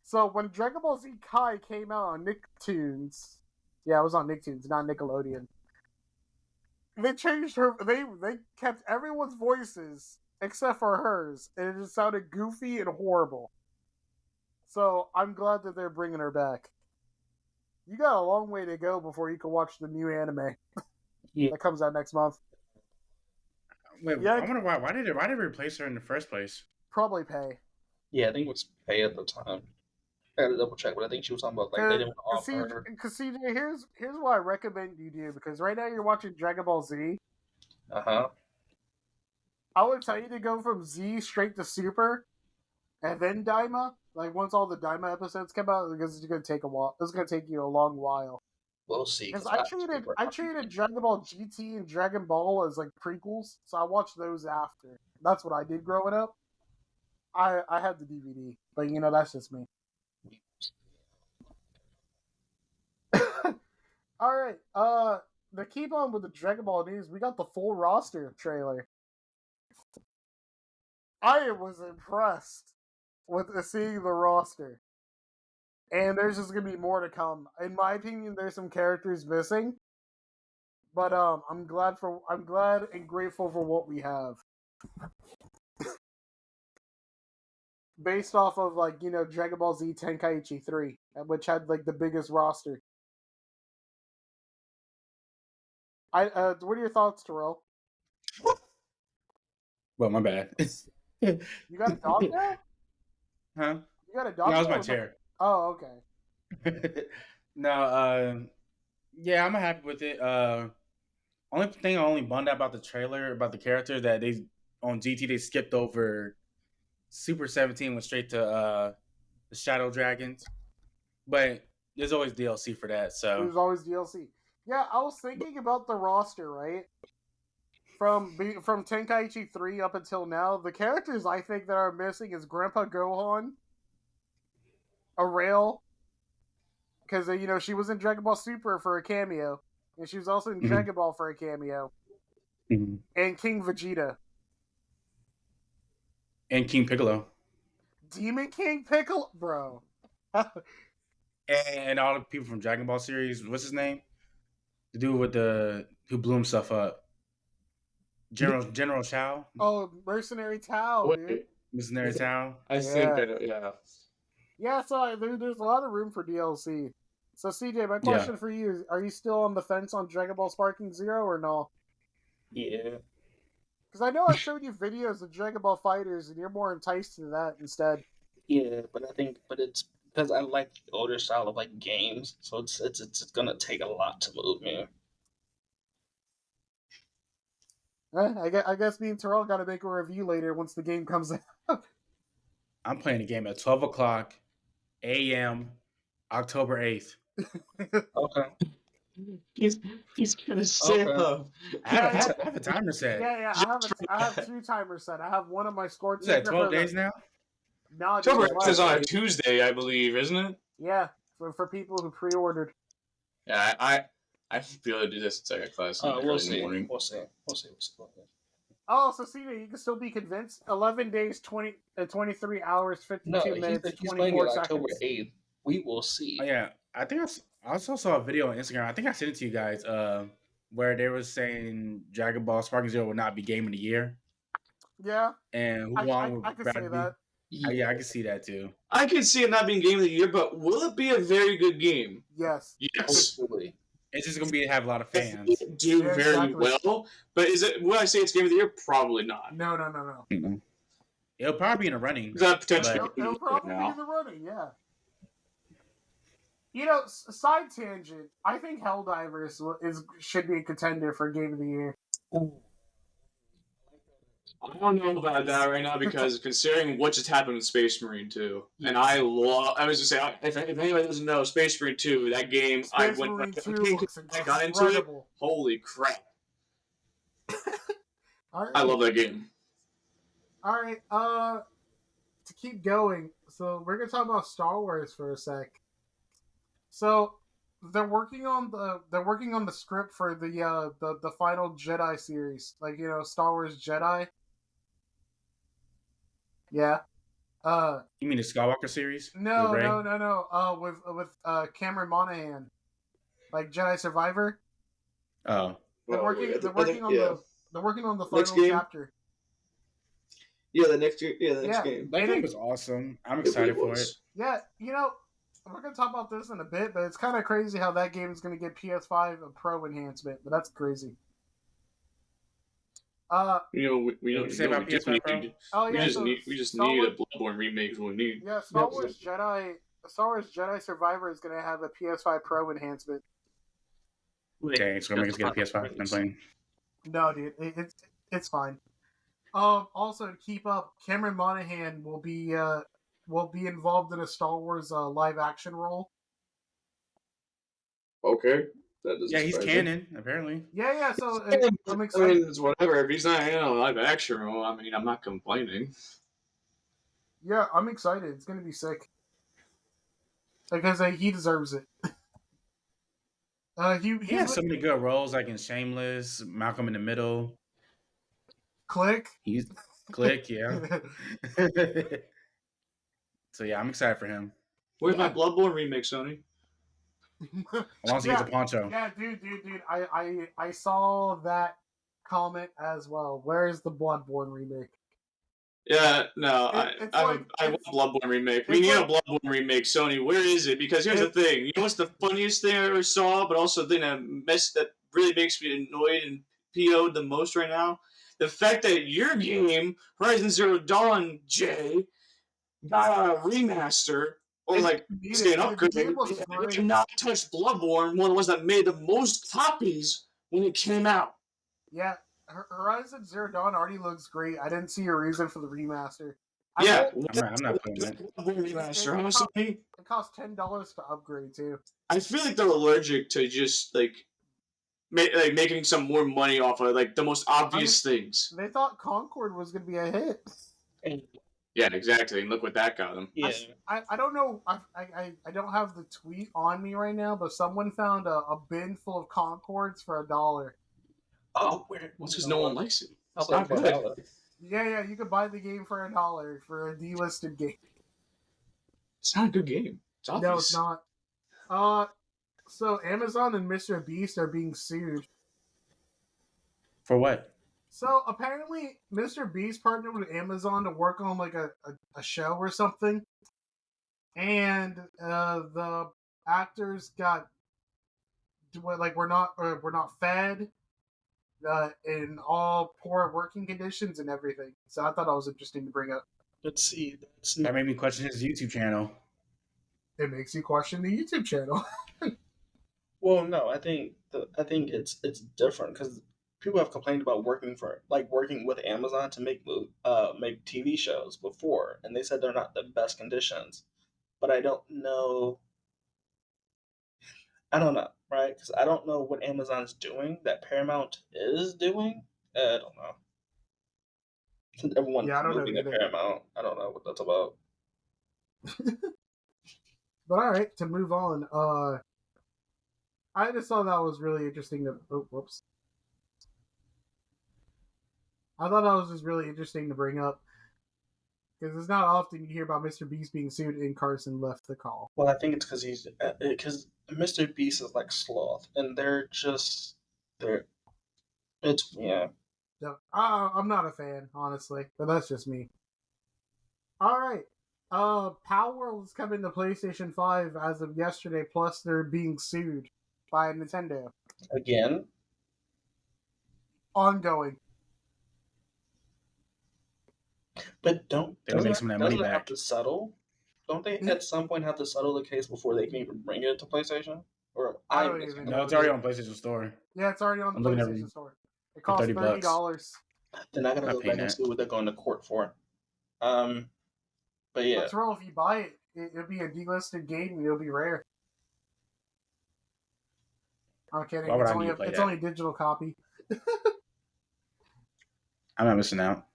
So when Dragon Ball Z Kai came out on Nicktoons, yeah, it was on Nicktoons, not Nickelodeon. They changed her. They kept everyone's voices except for hers, and it just sounded goofy and horrible. So I'm glad that they're bringing her back. You got a long way to go before you can watch the new anime that comes out next month. Wait, yeah, I wonder why. Why did they replace her in the first place? Probably pay. Yeah, I think it was pay at the time. I gotta double check, but I think she was talking about they didn't offer her. Because CJ, here's what I recommend you do, because right now you're watching Dragon Ball Z. I would tell you to go from Z straight to Super, and then Daima, Like once all the Daima episodes come out, because it's gonna take a while. It's gonna take you a long while. We'll see. Because I treated Dragon Ball GT and Dragon Ball as like prequels, so I watched those after. That's what I did growing up. I had the DVD, but that's just me. All right. To keep on with the Dragon Ball news, we got the full roster trailer. I was impressed with seeing the roster. And there's just gonna be more to come. In my opinion, there's some characters missing. But I'm glad and grateful for what we have. Based off of Dragon Ball Z Tenkaichi 3, which had the biggest roster. What are your thoughts, Terrell? Well, my bad. You got a dog now? Huh? You got a dog? That was my chair. Oh, okay. No, yeah, I'm happy with it. Only thing I only bummed out about the trailer, about the character, that they on GT they skipped over Super 17, went straight to the Shadow Dragons. But there's always DLC for that, so there's always DLC. Yeah, I was thinking about the roster, right? From Tenkaichi 3 up until now, the characters I think that are missing is Grandpa Gohan, Arail, because she was in Dragon Ball Super for a cameo, and she was also in Dragon Ball for a cameo, and King Vegeta, and King Piccolo, Demon King Piccolo, bro, and all the people from Dragon Ball series. What's his name? The dude who blew himself up. General Shao. Oh, Mercenary Tao, dude. Mercenary Tao. I think I know. Yeah. Yeah, so there's a lot of room for DLC. So CJ, my question for you is: are you still on the fence on Dragon Ball SparkingZERO or no? Yeah. Because I know I showed you videos of Dragon Ball Fighters, and you're more enticed to that instead. Yeah, but it's because I like the older style of games, so it's gonna take a lot to move me. I guess me and Terrell got to make a review later once the game comes out. I'm playing the game at 12 o'clock a.m. October 8th. Okay. He's gonna stay up. I have a timer set. Yeah. I have 2 timers set. I have one on my score. Is that 12 days now? No, October 8th is on a Tuesday, I believe, isn't it? Yeah, for people who pre-ordered. Yeah, I feel to do this in second class in the morning. We'll see. Oh, so CJ, you can still be convinced. 11 days, 23 hours, 52 minutes, 24 seconds. October 8th. We will see. Oh, yeah, I think I also saw a video on Instagram. I think I sent it to you guys. Where they were saying Dragon Ball SparkingZERO will not be Game of the Year. Yeah. And I can say that. Yeah, I can see that too. I can see it not being Game of the Year, but will it be a very good game? Yes. Yes. Hopefully. It's just going to have a lot of fans. Do very well, but will I say it's Game of the Year? Probably not. No. Mm-hmm. It'll probably be in the running. Potentially. It'll probably be in the running, yeah. Side tangent, I think Helldivers should be a contender for Game of the Year. Ooh. I don't know about that right now because considering what just happened with Space Marine 2, and I was just saying, if anybody doesn't know, Space Marine 2, that game, I got into it, holy crap. Right. I love that game. Alright, to keep going, so we're gonna talk about Star Wars for a sec. So they're working on the script for the final Jedi series, Star Wars Jedi. Yeah. You mean the Skywalker series? No. With Cameron Monaghan, Jedi Survivor. Oh. They're working on the final chapter. Yeah, the next game. That game was awesome. I'm excited for it. Yeah, we're going to talk about this in a bit, but it's kind of crazy how that game is going to get PS5 Pro enhancement, but that's crazy. We just need a Bloodborne remake is what we need. Yeah, Star Wars Jedi Survivor is going to have a PS5 Pro enhancement. Okay, so we're going to get a PS5 and playing. No, dude, it's fine. Also, to keep up, Cameron Monaghan will be will be involved in a Star Wars live action role. Okay. That doesn't Yeah, he's surprise me. canon, apparently. Yeah. So Yeah, I'm I excited. mean, it's whatever. If he's not in a live action role, I mean, I'm not complaining. Yeah, I'm excited. It's gonna be sick because he deserves it. He has so many good roles, like in Shameless, Malcolm in the Middle. Click. He's Click, yeah. So yeah, I'm excited for him. Where's my Bloodborne remake, Sony? As long as he gets a poncho. Yeah, dude. I saw that comment as well. Where is the Bloodborne remake? Yeah, no, I want Bloodborne remake. We need a Bloodborne remake, Sony. Where is it? Because here's the thing. You know what's the funniest thing I ever saw, but also the thing that really makes me annoyed and PO'd the most right now? The fact that your game, Horizon Zero Dawn, Jay, got a remaster, or like, say an upgrade, and did not touch Bloodborne, one of the ones that made the most copies when it came out. Yeah, Horizon Zero Dawn already looks great. I didn't see a reason for the remaster. I'm not playing that. Remaster, honestly. It costs $10 to upgrade too. I feel like they're allergic to just making some more money off of like the most obvious things. They thought Concord was going to be a hit. Yeah, exactly. And look what that got them. Yeah. I don't know. I don't have the tweet on me right now, but someone found a bin full of Concords for $1. Oh, well, it's because no one likes it. It's not good. Yeah, you could buy the game for $1 for a delisted game. It's not a good game. It's obvious. No, it's not. So Amazon and Mr. Beast are being sued. For what? So apparently Mr. Beast partnered with Amazon to work on like a show or something. And the actors got we're not fed in all poor working conditions and everything. So I thought that was interesting to bring up. Let's see. That made me question his YouTube channel. It makes you question the YouTube channel. Well, no, I think it's different because people have complained about working with Amazon to make TV shows before, and they said they're not the best conditions. But I don't know, right? Because I don't know what Amazon's doing that Paramount is doing. I don't know. Since everyone's moving to Paramount, I don't know what that's about. But all right, to move on. I just thought that was really interesting. I thought that was just really interesting to bring up because it's not often you hear about Mr. Beast being sued and Carson left the call. Well, I think it's because Mr. Beast is like Sloth, and it's yeah. So, I'm not a fan, honestly, but that's just me. All right. Power World is coming to PlayStation 5 as of yesterday, plus they're being sued by Nintendo. Again? Ongoing. But don't they make some of that money back? Have to settle? Don't they at some point have to settle the case before they can even bring it to PlayStation? Or no, it's already on PlayStation Store. Yeah, it's already on the PlayStation Store. It costs $30. They're not gonna go back and see what they're going to court for. But yeah. What's wrong if you buy it? It'll be a delisted game and it'll be rare. I'm kidding. It's only a digital copy. I'm not missing out.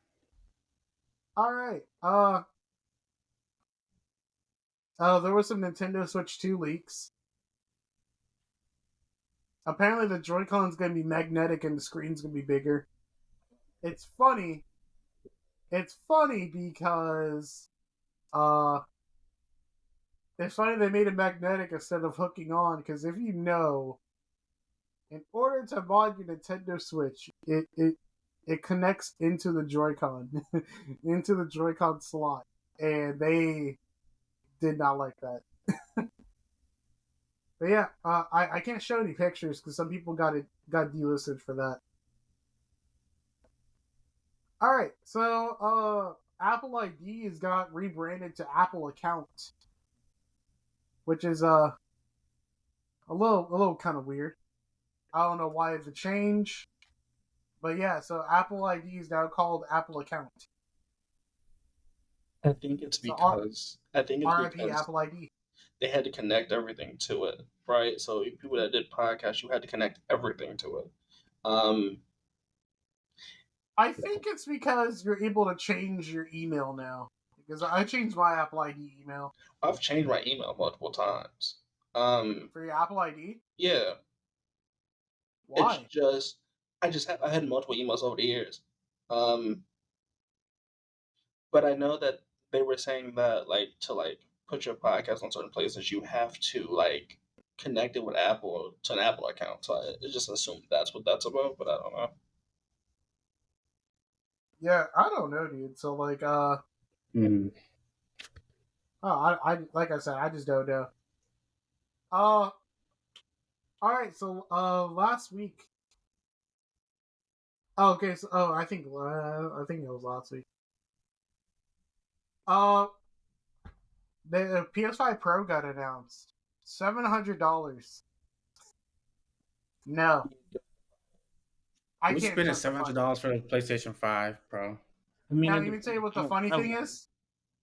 All right. There was some Nintendo Switch 2 leaks. Apparently the Joy-Con's going to be magnetic and the screen's going to be bigger. It's funny. It's funny because it's funny they made it magnetic instead of hooking on, because if you know, in order to mod your Nintendo Switch, it connects into the Joy-Con, into the Joy-Con slot, and they did not like that. But yeah, I can't show any pictures because some people got delisted for that. All right, so Apple ID has got rebranded to Apple Account, which is a little kind of weird. I don't know why it's a change, but yeah. So Apple ID is now called Apple Account. I think it's So because RIP Apple ID. they had to connect everything to it, right? So people that did podcasts, you had to connect everything to it. I think it's because you're able to change your email now. Because I changed my Apple ID email. I've changed my email multiple times. For your Apple ID? Yeah. Why? It's just I had multiple emails over the years. But I know that they were saying that to put your podcast on certain places, you have to connect it with Apple to an Apple account. So I just assumed that's what that's about, but I don't know. Yeah, I don't know, dude. So I like I said, I just don't know. All right. So last week. Oh, okay. So I think it was last week. The PS5 Pro got announced. $700. No. Who's spending $700 for the PlayStation 5 Pro? I mean, now, even tell you what the funny thing is?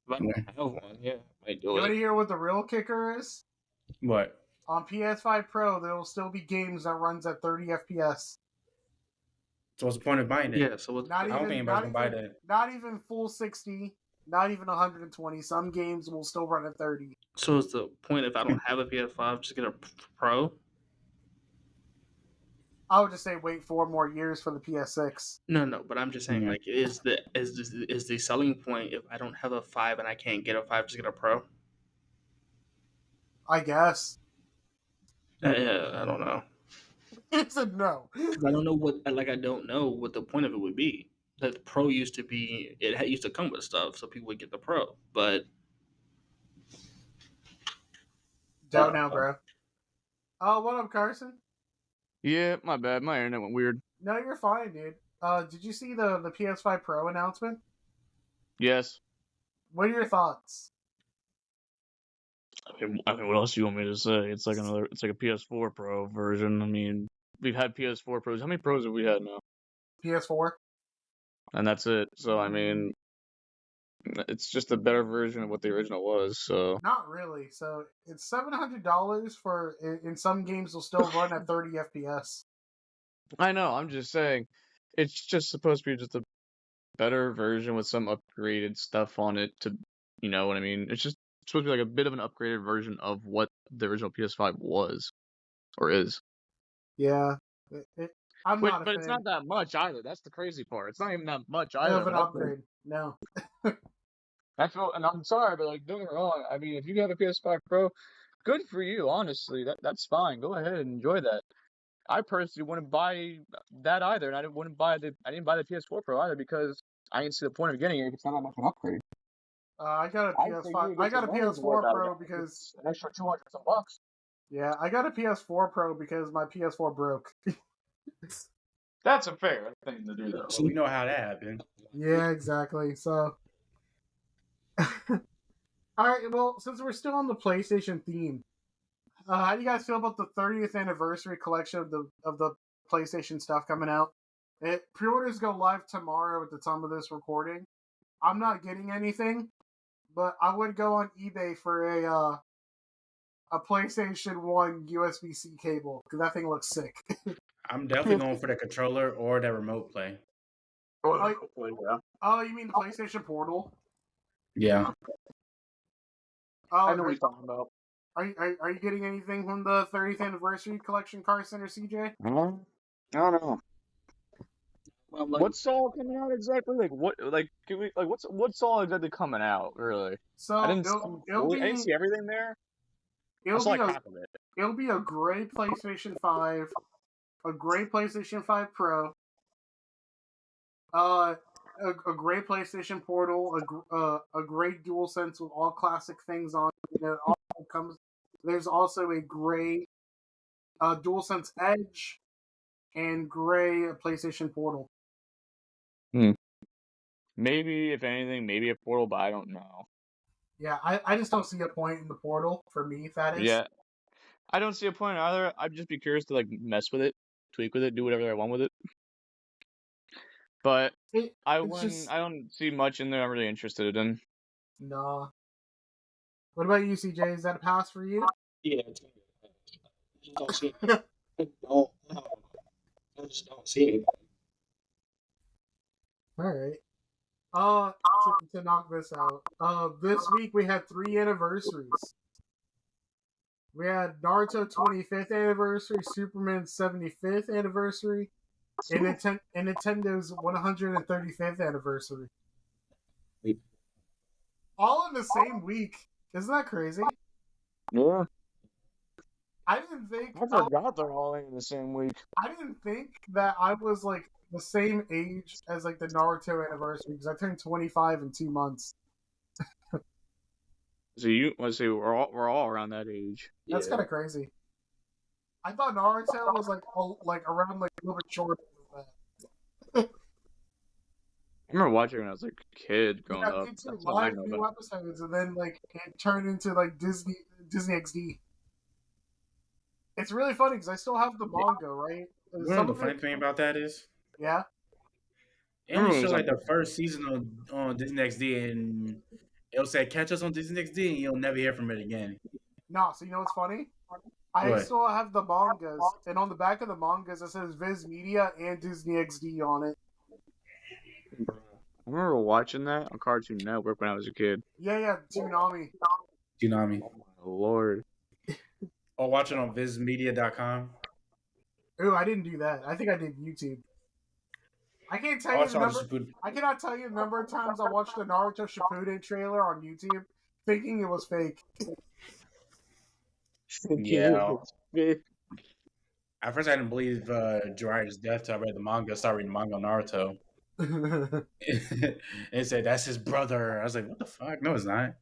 If I don't have one, yeah, I might do You want to it. hear what the real kicker is? What? On PS5 Pro, there will still be games that runs at 30 FPS. So what's the point of buying it? Yeah, so what's Not I don't think anybody's gonna buy that. Not even full 60. Not even 120. Some games will still run at 30. So is the point if I don't have a PS5, just get a Pro? I would just say wait 4 more years for the PS6. No, but I'm just saying, Yeah. is the selling point if I don't have a 5 and I can't get a 5, just get a Pro? I guess. Yeah, I don't know. It's a no. I don't know what the point of it would be. That the Pro used to be, used to come with stuff, so people would get the Pro. But Don't know, bro. Oh, what up, Carson? Yeah, my bad. My internet went weird. No, you're fine, dude. Did you see the PS5 Pro announcement? Yes. What are your thoughts? I mean, what else do you want me to say? It's like a PS4 Pro version. I mean, we've had PS4 Pros. How many Pros have we had now? PS4? And that's it. So, I mean, it's just a better version of what the original was, so. Not really. So it's $700 for, in some games, will still run at 30 FPS. I know, I'm just saying. It's just supposed to be just a better version with some upgraded stuff on it to, you know what I mean? It's just supposed to be like a bit of an upgraded version of what the original PS5 was. Or is. Yeah. I'm not a fan But it's not that much either. That's the crazy part. It's not even that much of either. an upgrade. No. And I'm sorry, but like, don't get me wrong. I mean, if you have a PS5 Pro, good for you. Honestly, that's fine. Go ahead and enjoy that. I personally wouldn't buy that either, and I didn't buy the PS4 Pro either because I didn't see the point of getting it if it's not that much of an upgrade. I got a PS5. I got a PS4 Pro because an extra $200. Yeah, I got a PS4 Pro because my PS4 broke. That's a fair thing to do, though. So we know how that happened. Yeah, exactly. So, all right. Well, since we're still on the PlayStation theme, how do you guys feel about the 30th anniversary collection of the PlayStation stuff coming out? Pre-orders go live tomorrow at the time of this recording. I'm not getting anything, but I would go on eBay for a PlayStation 1 USB-C cable because that thing looks sick. I'm definitely going for the controller or the remote play. Oh, you mean the PlayStation Portal? Yeah. Oh, I know what you're talking about. Are you getting anything from the 30th anniversary collection, Carson or CJ? I don't know. well, What's all coming out exactly? What's all exactly coming out? Really? So I didn't see everything there. I saw like half of it. It'll be a gray PlayStation 5, a gray PlayStation 5 Pro, a gray PlayStation Portal, a gray DualSense with all classic things on it. It also comes. There's also a gray DualSense Edge and gray PlayStation Portal. Maybe, if anything, maybe a Portal, but I don't know. Yeah, I just don't see a point in the Portal for me. That is. Yeah, I don't see a point either. I'd just be curious to like mess with it, tweak with it, do whatever I want with it. But I don't see much in there I'm really interested in. Nah. What about you, CJ? Is that a pass for you? Yeah, it's gonna be. I just don't see. I just don't see anything. All right. To knock this out. This week we had 3 anniversaries. We had Naruto 25th anniversary, Superman's 75th anniversary, and Nintendo's 135th anniversary. All in the same week. Isn't that crazy? Yeah. I didn't think. I forgot they're all in the same week. I didn't think that I was like the same age as like the Naruto anniversary because I turned 25 in 2 months. So let's see, we're all around that age. That's kind of crazy. I thought Naruto was like around like a little bit shorter than that. I remember watching it when I was like a kid growing up. Me too. That's all I Live know few about. episodes, and then like it turned into like Disney XD. It's really funny because I still have the manga, right? You know the funny thing about that is? Yeah. It only showed like the first season on Disney XD, and it'll say catch us on Disney XD, and you'll never hear from it again. No, so you know what's funny? I still have the mangas, and on the back of the mangas it says Viz Media and Disney XD on it. I remember watching that on Cartoon Network when I was a kid. Yeah, Toonami. Oh my lord. Or watch it on VizMedia.com. Ooh, I didn't do that. I think I did YouTube. I can't tell you the number. I cannot tell you the number of times I watched the Naruto Shippuden trailer on YouTube, thinking it was fake. Yeah. At first, I didn't believe Jiraiya's death till I read the manga. Started reading the manga on Naruto. And it said that's his brother. I was like, what the fuck? No, it's not.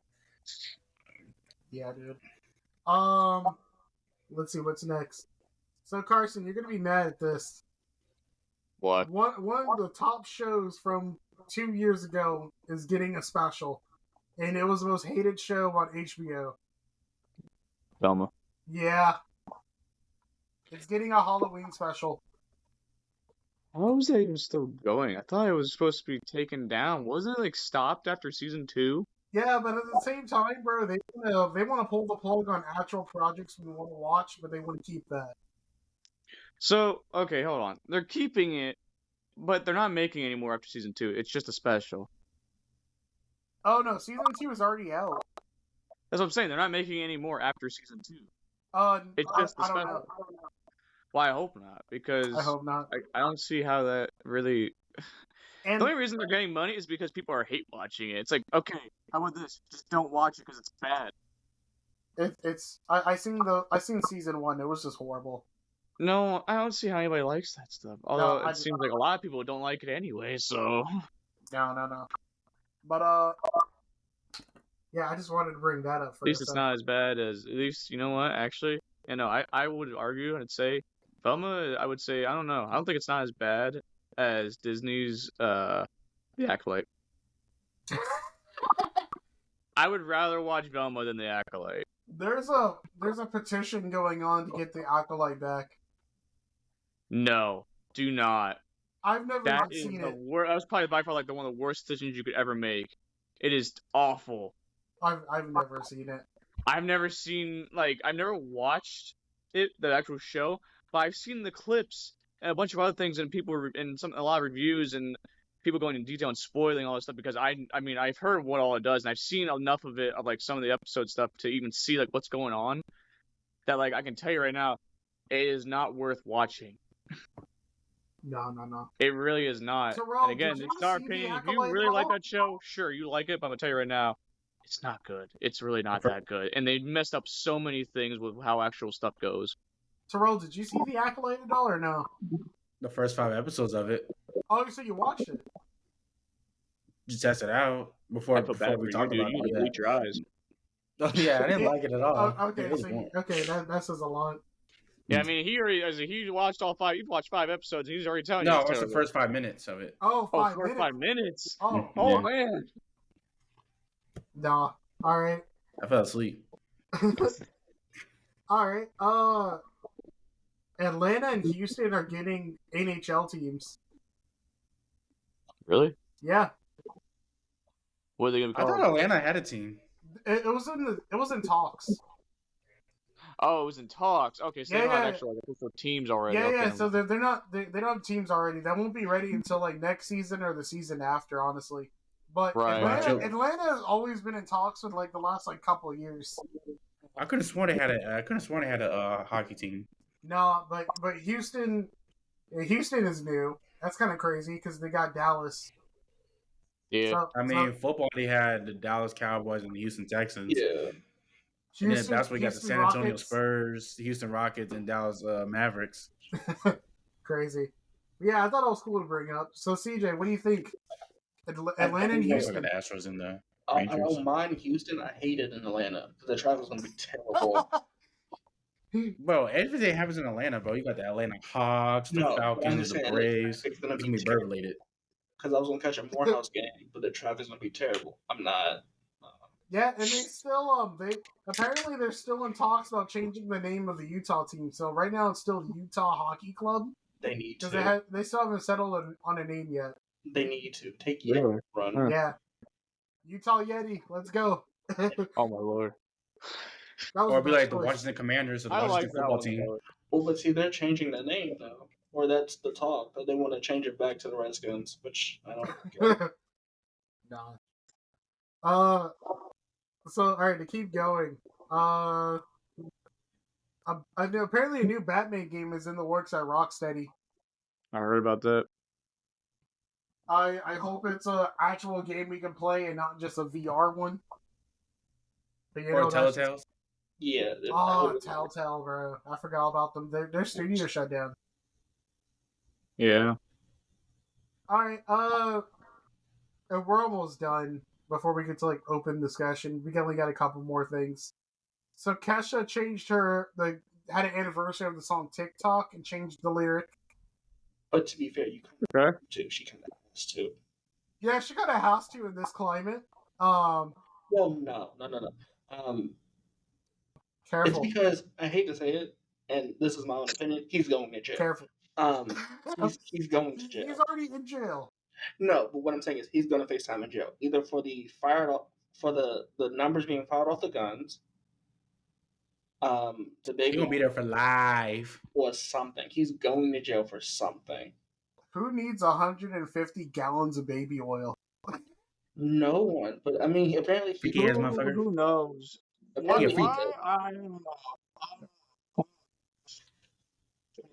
Yeah, dude. Let's see what's next. So Carson, you're gonna be mad at this. What? One of the top shows from 2 years ago is getting a special, and it was the most hated show on HBO. Velma. Yeah, it's getting a Halloween special. How is that even still going? I thought it was supposed to be taken down. Wasn't it like stopped after season 2? Yeah, but at the same time, bro, they want to pull the plug on actual projects we want to watch, but they want to keep that. So, okay, hold on. They're keeping it, but they're not making any more after season 2. It's just a special. Oh no, season 2 is already out. That's what I'm saying. They're not making any more after season 2. It's just a I don't special. know. Well, I hope not, because I hope not. I don't see how that really. And the only reason they're getting money is because people are hate watching it. It's like, okay, how about this? Just don't watch it because it's bad. I seen season 1. It was just horrible. No, I don't see how anybody likes that stuff. Although it seems like a lot of people don't like it anyway. So. No. But yeah, I just wanted to bring that up. At least it's not as bad as. At least you know what? Actually, I would argue and say, Velma. I would say I don't know. I don't think it's not as bad as Disney's The Acolyte. I would rather watch Velma than The Acolyte. There's a petition going on to get The Acolyte back. No, do not. I've never even seen it. That was probably by far like one of the worst decisions you could ever make. It is awful. I've never seen it. I've never watched it, the actual show, but I've seen the clips and a bunch of other things and a lot of reviews and people going in detail and spoiling all this stuff because I've heard what all it does and I've seen enough of it of like some of the episode stuff to even see like what's going on that like I can tell you right now it is not worth watching. No. It really is not. Terrell, and again, it's our opinion. If you really like that show, sure, you like it, but I'm gonna tell you right now, it's not good. It's really not that good. And they messed up so many things with how actual stuff goes. Terrell, did you see The Acolyte at all or no? The first 5 episodes of it. Oh, so you watched it? Just test it out before we talk about it. You bleach your eyes. Oh yeah, I didn't like it at all. Okay, that says a lot. Yeah, I mean, he watched all 5. You've watched 5 episodes, and he's already telling you. No, I watched the first 5 minutes of it. Oh, 5 minutes. 5 minutes. Oh, yeah. Man. Nah. All right. I fell asleep. All right. Atlanta and Houston are getting NHL teams. Really? Yeah. What are they gonna be I called? thought Atlanta had a team. It was in talks. Oh, it was in talks. Okay, so they don't have actual official teams already. Yeah, okay, yeah. So they're not they don't have teams already. That won't be ready until like next season or the season after, honestly. But Right. Atlanta has always been in talks with like the last like couple of years. I could have sworn they had a hockey team. No, but Houston is new. That's kind of crazy because they got Dallas. Yeah. Football, they had the Dallas Cowboys and the Houston Texans. Yeah. And then that's where you got the San Antonio Spurs, the Houston Rockets, and Dallas Mavericks. Crazy. Yeah, I thought it was cool to bring up. So, CJ, what do you think? Atlanta and Houston. Got the Astros in the I don't mind Houston. I hate it in Atlanta because the traffic's going to be terrible. Bro, everything happens in Atlanta, bro. You got the Atlanta Hawks, the Falcons, the Braves. It's going to be bird related. Because I was going to catch a Morehouse game, but the traffic's going to be terrible. I'm not. Yeah, and they still apparently they're still in talks about changing the name of the Utah team. So right now it's still Utah Hockey Club. They need to. Because they still haven't settled on a name yet. They need to take Yeti run. Yeah, Utah Yeti, let's go. Oh my lord. Or be like the Washington Commanders or the Washington football team. Well, but see, they're changing the name though, or that's the talk. But they want to change it back to the Redskins, which I don't get. Nah. So, all right, to keep going, I know apparently a new Batman game is in the works at Rocksteady. I heard about that. I hope it's an actual game we can play and not just a VR one. But, or Telltales. Yeah. Telltale, bro. I forgot about them. Their studio shut down. Yeah. All right, and we're almost done. Before we get to like open discussion, we only got a couple more things. So Kesha had an anniversary of the song "tick-tock" and changed the lyric. But to be fair, you kind of too. She kind of has to. Yeah, she kind of has to in this climate. Well, no. Careful. It's because I hate to say it, and this is my own opinion. He's going to jail. Careful. He's going to jail. He's already in jail. No, but what I'm saying is he's going to face time in jail, either for the numbers being fired off the guns. The baby. He's gonna be there for life. Or something. He's going to jail for something. Who needs 150 gallons of baby oil? No one. But I mean, apparently who knows? Apparently I don't know.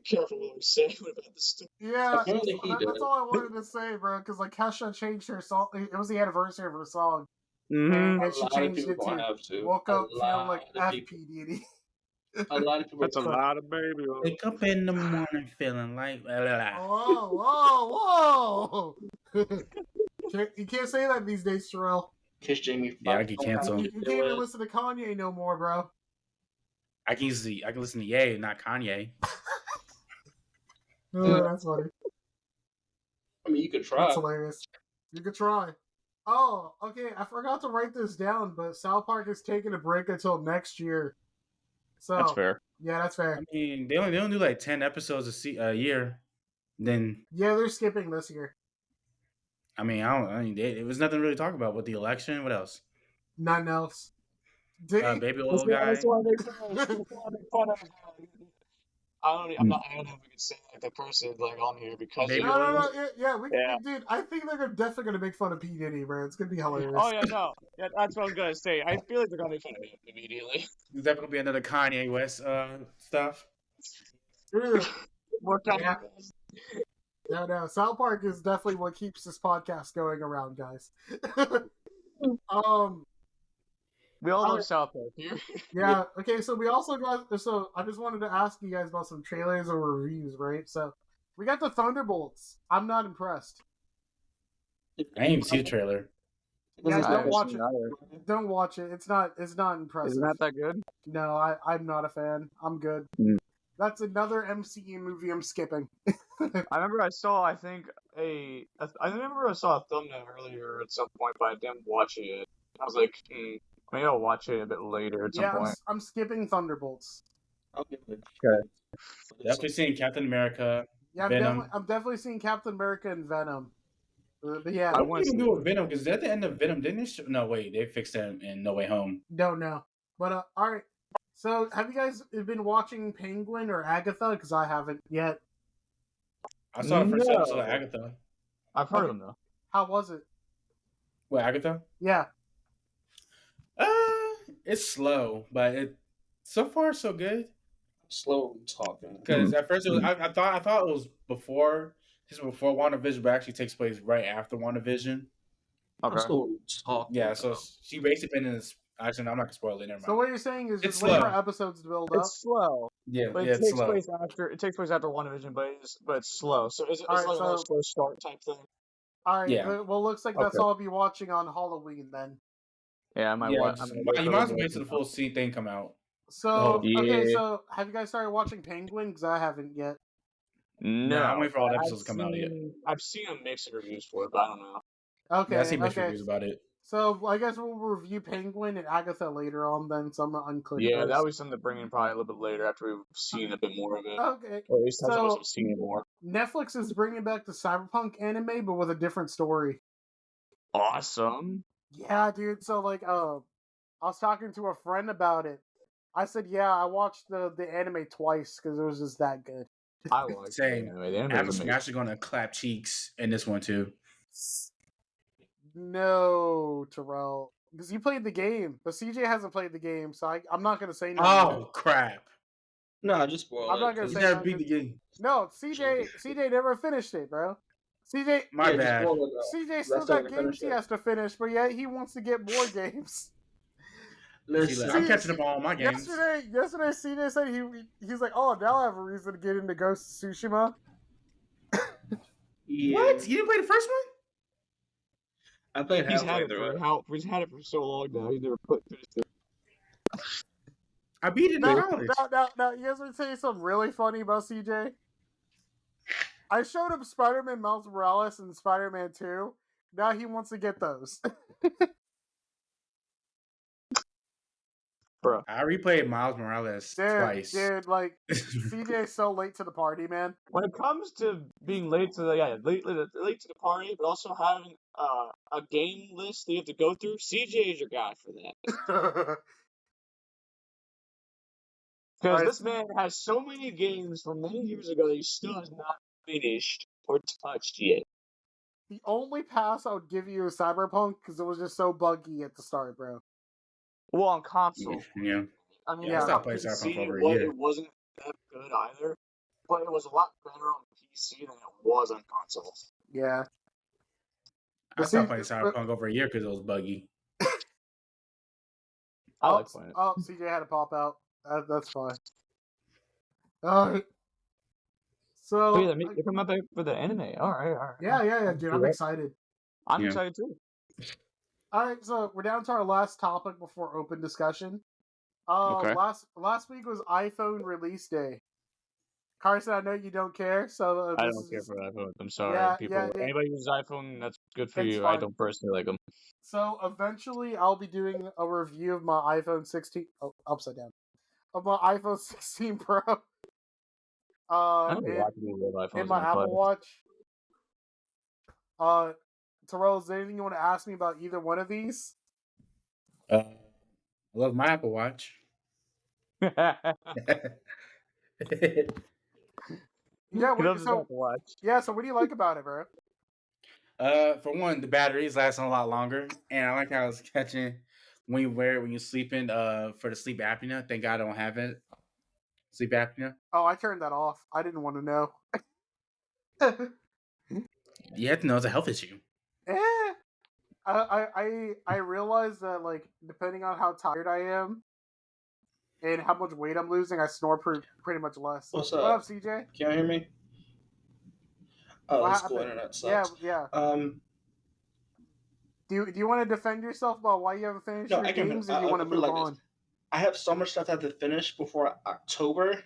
Careful what we say about this stuff. Yeah, that's all I wanted to say, bro. Because like Kesha changed her song. It was the anniversary of her song, and she changed it to "Woke Up Feeling Like FPD." A lot of people. That's a lot of baby. Wake up in the morning feeling like. Whoa! You can't say that these days, Terrell. Kiss Jamie. Yeah, I get canceled. You can't even listen to Kanye no more, bro. I can listen to Ye, not Kanye. Oh, that's funny. I mean, you could try. That's hilarious. You could try. Oh, okay. I forgot to write this down, but South Park is taking a break until next year. So that's fair. Yeah, that's fair. I mean, they don't do like 10 episodes a year. Then they're skipping this year. I mean, it was nothing to really talk about with the election. What else? Nothing else. Baby oil guy. I don't know if we can say like the person like on here because dude. I think they're definitely gonna make fun of P Diddy, bro. It's gonna be hilarious. Oh yeah, that's what I was gonna say. I feel like they're gonna make fun of him immediately. Is that gonna be another Kanye West stuff? No. South Park is definitely what keeps this podcast going around, guys. We all love South Park here. Yeah, okay, so we also got... So, I just wanted to ask you guys about some trailers or reviews, right? So, we got the Thunderbolts. I'm not impressed. I didn't even see the trailer. Yeah, don't watch it. Don't watch it. It's not impressive. Isn't that good? No, I'm not a fan. I'm good. That's another MCU movie I'm skipping. I remember I saw a thumbnail earlier at some point, but I didn't watch it. I was like, maybe I'll watch it a bit later at some point. I'm skipping Thunderbolts. Okay. Definitely seeing Captain America. Yeah, Venom. I'm definitely seeing Captain America and Venom. But yeah, I want to do with Venom because at the end of Venom, didn't it? No, wait, they fixed him in No Way Home. don't know. But all right. So, have you guys been watching Penguin or Agatha? Because I haven't yet. I saw the first episode of Agatha. I've heard of them though. How was it? What, Agatha? Yeah. It's slow, but so far so good. Slowly talking. Because at first it was, I thought it was before WandaVision, but actually takes place right after WandaVision. Okay. Slowly talking. Yeah, so she basically been in this. Actually, no, I'm not gonna spoil it. Never mind. So what you're saying is It's just wait for slow. episodes to build up. It's slow. Yeah, But it's slow. It takes place after WandaVision, but it's slow. So it's Alright, like a so- slow start type thing. All right. Yeah. Well, looks like that's Okay. all I'll be watching on Halloween then. Yeah, I might Yeah, watch. you might as well wait till the full scene thing come out. So Oh, okay. yeah. So have you guys started watching Penguin? Because I haven't yet. No, I'm waiting for all the I've episodes to come out yet. I've seen a mix of reviews for it, but I don't know. Okay. Yeah, I see mixed okay. reviews about it. So I guess we'll review Penguin and Agatha later on then. So I'm gonna unclick. Yeah, those. that'll be something to bring in probably a little bit later after we've seen a bit more of it. Okay. Or at least have So- some seen it more. Netflix is bringing back the cyberpunk anime, but with a different story. Awesome. Yeah, dude. So like, I was talking to a friend about it. I said, yeah, I watched the anime twice because it was just that good. I like Same. it. Anyway, the anime I'm is amazing. actually gonna clap cheeks in this one too. No, Terrell, because you played the game, but CJ hasn't played the game, so I'm not gonna say no. Oh crap! No, I just spoiled I'm not it, gonna 'cause- You say never no, beat the game. No, CJ never finished it, bro. CJ My just bad. spoiled it, though. CJ still Rest got of it, games finish he it. has to finish, but yet he wants to get more games. Listen, I'm catching up on all my games. Yesterday, CJ said he's like, oh, now I have a reason to get into Ghost of Tsushima. yeah. What? You didn't play the first one? I played He's had halfway it through it. he's had it for so long now. He's never finished it. I beat it in Now, college. now, you guys want to tell you something really funny about CJ? I showed him Spider-Man Miles Morales and Spider-Man 2. Now he wants to get those. Bro. I replayed Miles Morales twice. Dude, like, CJ's so late to the party, man. When it comes to being late to the late to the party, but also having a game list that you have to go through, CJ is your guy for that. Because this man has so many games from many years ago that he still has not finished or touched yet. The only pass I would give you is Cyberpunk because it was just so buggy at the start, bro. Well, on console. Yeah. I mean, Yeah, I on stopped playing Cyberpunk PC, for over a year. it wasn't that good either, but it was a lot better on PC than it was on console. Yeah. I But stopped see, playing Cyberpunk over a year because it was buggy. I like playing it. Oh, CJ had to pop out. That's fine. Alright. So, Oh, yeah, they're coming out for the anime. All right. yeah, dude, I'm excited. I'm Yeah. excited too. Alright, so we're down to our last topic before open discussion. Okay. Last week was iPhone release day. Carson, I know you don't care, so I this don't is care just- for iPhone. I'm sorry. Yeah, People, yeah, dude. anybody who uses iPhone, that's good for It's you. I fine. don't personally like them. So eventually, I'll be doing a review of my iPhone 16. Oh, upside down. Of my iPhone 16 Pro. I know a In, lot of people who have iPhones in my on Apple Watch. Terrell, is there anything you want to ask me about either one of these? I love my Apple Watch. Yeah, He loves his so Apple Watch. yeah. So what do you like about it, bro? For one, the batteries lasting a lot longer, and I like how it's catching when you wear it when you're sleeping. For the sleep apnea, thank God I don't have it. Sleep apnea. Oh, I turned that off. I didn't want to know. You have to know it's a health issue. I realize that like depending on how tired I am and how much weight I'm losing, I snore pretty much less. What's What up? up, CJ? Can you hear me? Oh, What this school happened? internet sucks. Yeah. Yeah. Do you want to defend yourself about why you haven't finished No, your I can. games and you want to put it move like this. on? I have so much stuff I have to finish before October,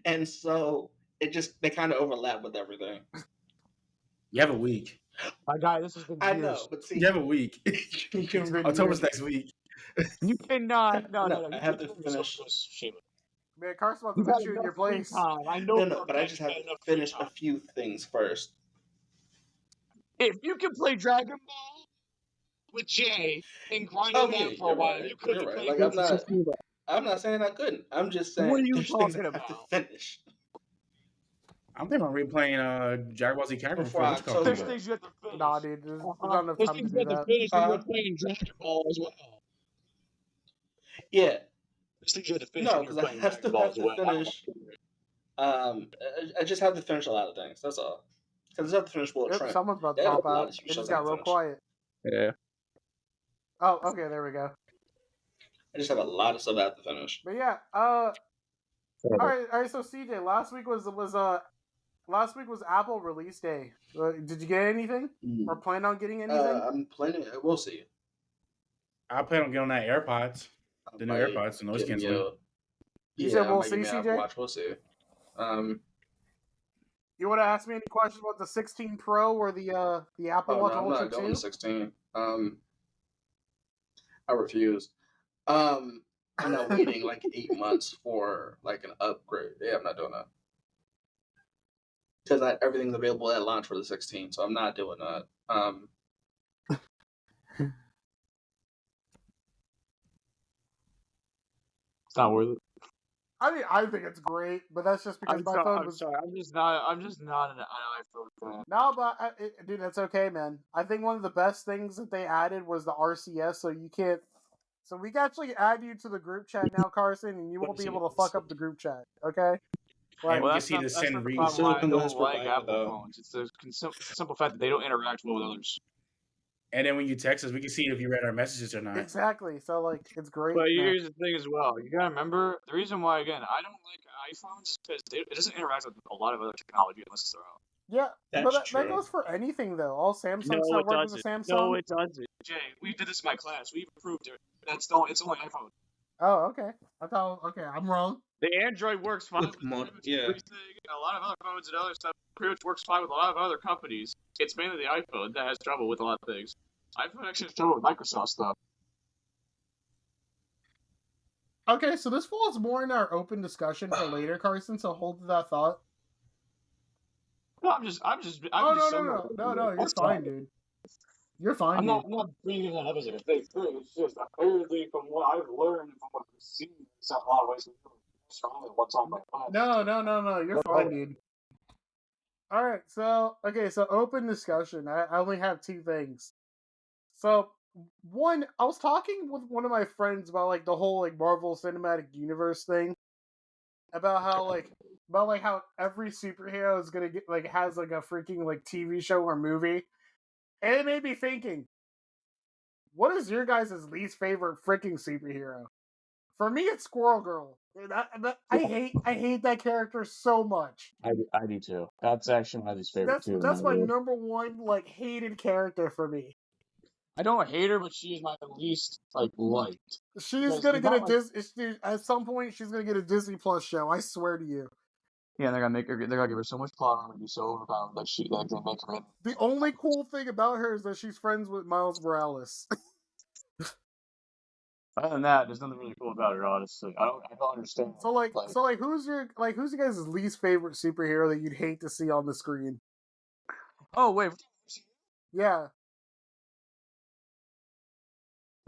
and so they kind of overlap with everything. You have a week. My guy, this has been I years. know, but see, You have a week. you can read October's next week. You cannot. No. No, You I have can't to do yourself finish. this, Shima. Man, Carson wants You to got put you in your enough free place. time. I know. No, but I just have got to enough free finish a time. few things first. If you can play Dragon Ball with Jay and grind it out for a while, you could be playing Like, Princess Cuba. I'm not saying I couldn't. I'm just saying What are you there's things talking I have to about? finish. I'm thinking about replaying Dragon Ball Z Kakarot Before before I what's told called. There's you. things you have to finish. Nah, dude, there's not enough There's time to things do you have to that. finish when you're playing Dragon Ball as well. Yeah. There's things you have to finish No, when you're because I playing have Dragon to Ball as well. finish. I just have to finish a lot of things. That's all. Because I have to finish World Yep, Trend. someone's about to They have pop a lot out. of It shows just I got can real finish. quiet. Yeah. Oh, okay, there we go. I just have a lot of stuff I have to finish. But yeah, all right. So CJ, last week was Apple release day. Did you get anything or plan on getting anything? I'm planning. We'll see. I plan on getting on that AirPods, the new AirPods, the noise canceling. You said we'll might see, get me an Apple CJ? Watch. We'll see. You want to ask me any questions about the 16 Pro or the Apple Watch I'm Ultra not going 2? to 16. I refuse. I'm not waiting like 8 months for like an upgrade. Yeah, I'm not doing that. Because everything's available at launch for the 16, so I'm not doing that. It's not worth it. I mean, I think it's great, but that's just because my phone was. Sorry. I'm just not an iPhone fan. No, but dude, that's okay, man. I think one of the best things that they added was the RCS, so you can't. So we can actually add you to the group chat now, Carson, and you won't be able to fuck up the group chat. Okay. And we Well, can see the send read. that's why I don't Still like provide Apple the- phones. It's the simple fact that they don't interact well with others. And then when you text us, we can see if you read our messages or not. Exactly. So like, it's great. But man. here's the thing as well. You gotta remember the reason why. Again, I don't like iPhones is because it doesn't interact with a lot of other technology unless it's their own. Yeah, That's but that true. goes for anything though. All Samsungs No, start it working with doesn't. Samsung. No, it doesn't. Jay, we did this in my class. We proved it. It's only iPhone. Oh, okay. I thought. Okay, I'm wrong. The Android works fine with pretty much everything, and a lot of other phones and other stuff pretty much works fine with a lot of other companies. It's mainly the iPhone that has trouble with a lot of things. iPhone actually has trouble with Microsoft stuff. Okay, so this falls more in our open discussion for later, Carson. So hold to that thought. No, I'm just. No, you're fine, dude. You're fine. I'm not bringing that up as like a big thing. It's just apparently from what I've learned and from what I've seen, it's a lot of ways to do it. Strongly what's on my mind. No. You're fine, dude. All right. So open discussion. I only have two things. So one, I was talking with one of my friends about like the whole like Marvel Cinematic Universe thing, about how how every superhero is gonna get like has like a freaking like TV show or movie, and it made me thinking, what is your guys' least favorite freaking superhero? For me, it's Squirrel Girl. I hate that character so much. I do too. That's actually my least favorite too. That's my number one like hated character for me. I don't hate her, but she is my least liked. She's gonna get a Disney at some point. She's gonna get a Disney Plus show. I swear to you. Yeah, they're gonna give her so much plot armor and be so overpowered that they make her in. The only cool thing about her is that she's friends with Miles Morales. Other than that, there's nothing really cool about her. Honestly, I don't understand. So who's your guys' least favorite superhero that you'd hate to see on the screen? Oh wait. Yeah.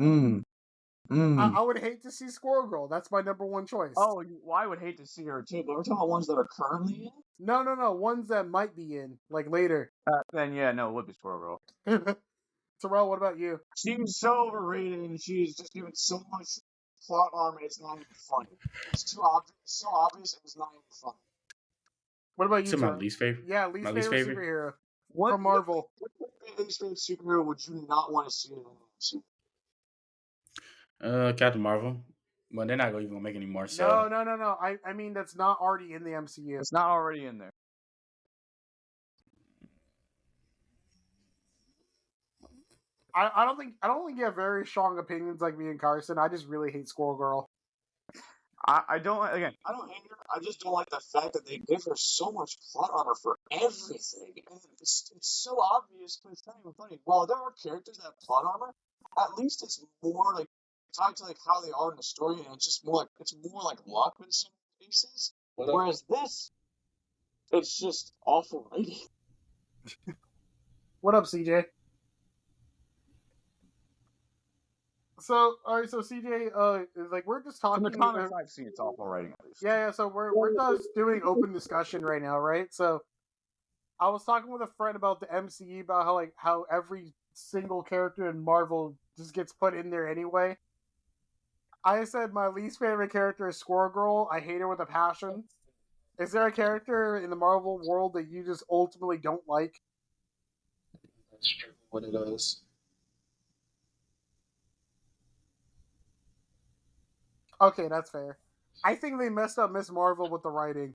I would hate to see Squirrel Girl. That's my number one choice. Oh, I would hate to see her too. But we're talking about ones that are currently in. No. Ones that might be in like later. Then yeah, no, it would be Squirrel Girl. Terrell, what about you? She's so overrated, and she's just given so much plot armor. It's not even funny. It's too obvious. It's so obvious, and it's not even funny. What about you? So my least favorite. Yeah, least favorite superhero from Marvel. What least favorite superhero would you not want to see in the MCU? Captain Marvel. Well, they're not even gonna make any more. So No. I mean that's not already in the MCU. It's not already in there. I don't think you have very strong opinions like me and Carson. I just really hate Squirrel Girl. I don't hate her. I just don't like the fact that they give her so much plot armor for everything. And it's so obvious, but it's not even funny. While there are characters that have plot armor, at least it's more like tied to like how they are in the story, and it's more like luck in some cases. Whereas this, it's just awful writing. What up, CJ? So, all right, so CJ, like we're just talking. From the comics I've seen, it's awful writing. At least. Yeah. So we're just doing open discussion right now, right? So, I was talking with a friend about the MCU about how every single character in Marvel just gets put in there anyway. I said my least favorite character is Squirrel Girl. I hate her with a passion. Is there a character in the Marvel world that you just ultimately don't like? That's true. What it is. Okay, that's fair. I think they messed up Miss Marvel with the writing.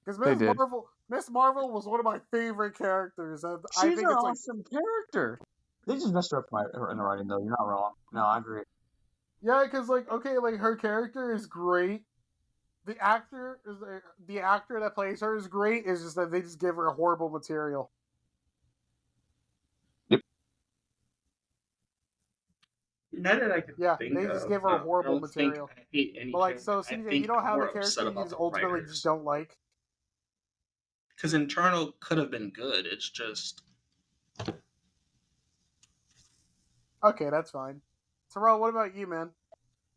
Because Miss Marvel was one of my favorite characters. And She's I think an it's awesome character. They just messed her up in the writing, though. You're not wrong. No, I agree. Yeah, because her character is great. The actor that plays her is great. It's just that they just give her a horrible material. Not that I can think they just give her a horrible material. I hate any but like, so CJ, you don't have a character you just ultimately just don't like. Because Internal could have been good. It's just okay. That's fine. Terrell, what about you, man?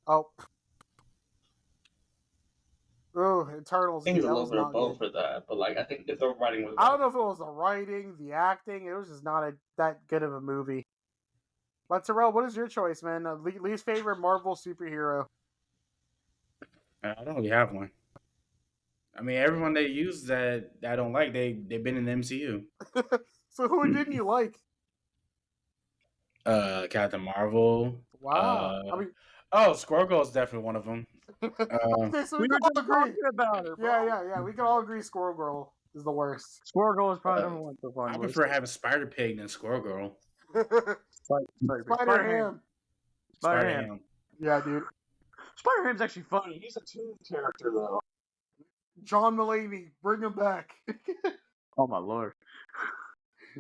Oh, ooh, Eternals. I think it's a little bit of both for that. But like, I think if the writing was, I don't know if it was the writing, the acting. It was just not that good of a movie. But Terrell, what is your choice, man? Least favorite Marvel superhero? I don't really have one. I mean, everyone they use that I don't like, they've been in the MCU. So who didn't you like? Captain Marvel. Wow. I mean, Squirrel Girl is definitely one of them. Okay, so we can all agree about her. Bro. Yeah. We can all agree Squirrel Girl is the worst. Squirrel Girl is probably number one so far. I prefer having Spider Pig than Squirrel Girl. Spider-Ham. Spider-Ham. Yeah, dude. Spider-Ham's actually funny. He's a toon character, though. John Mulaney, bring him back. Oh, my lord.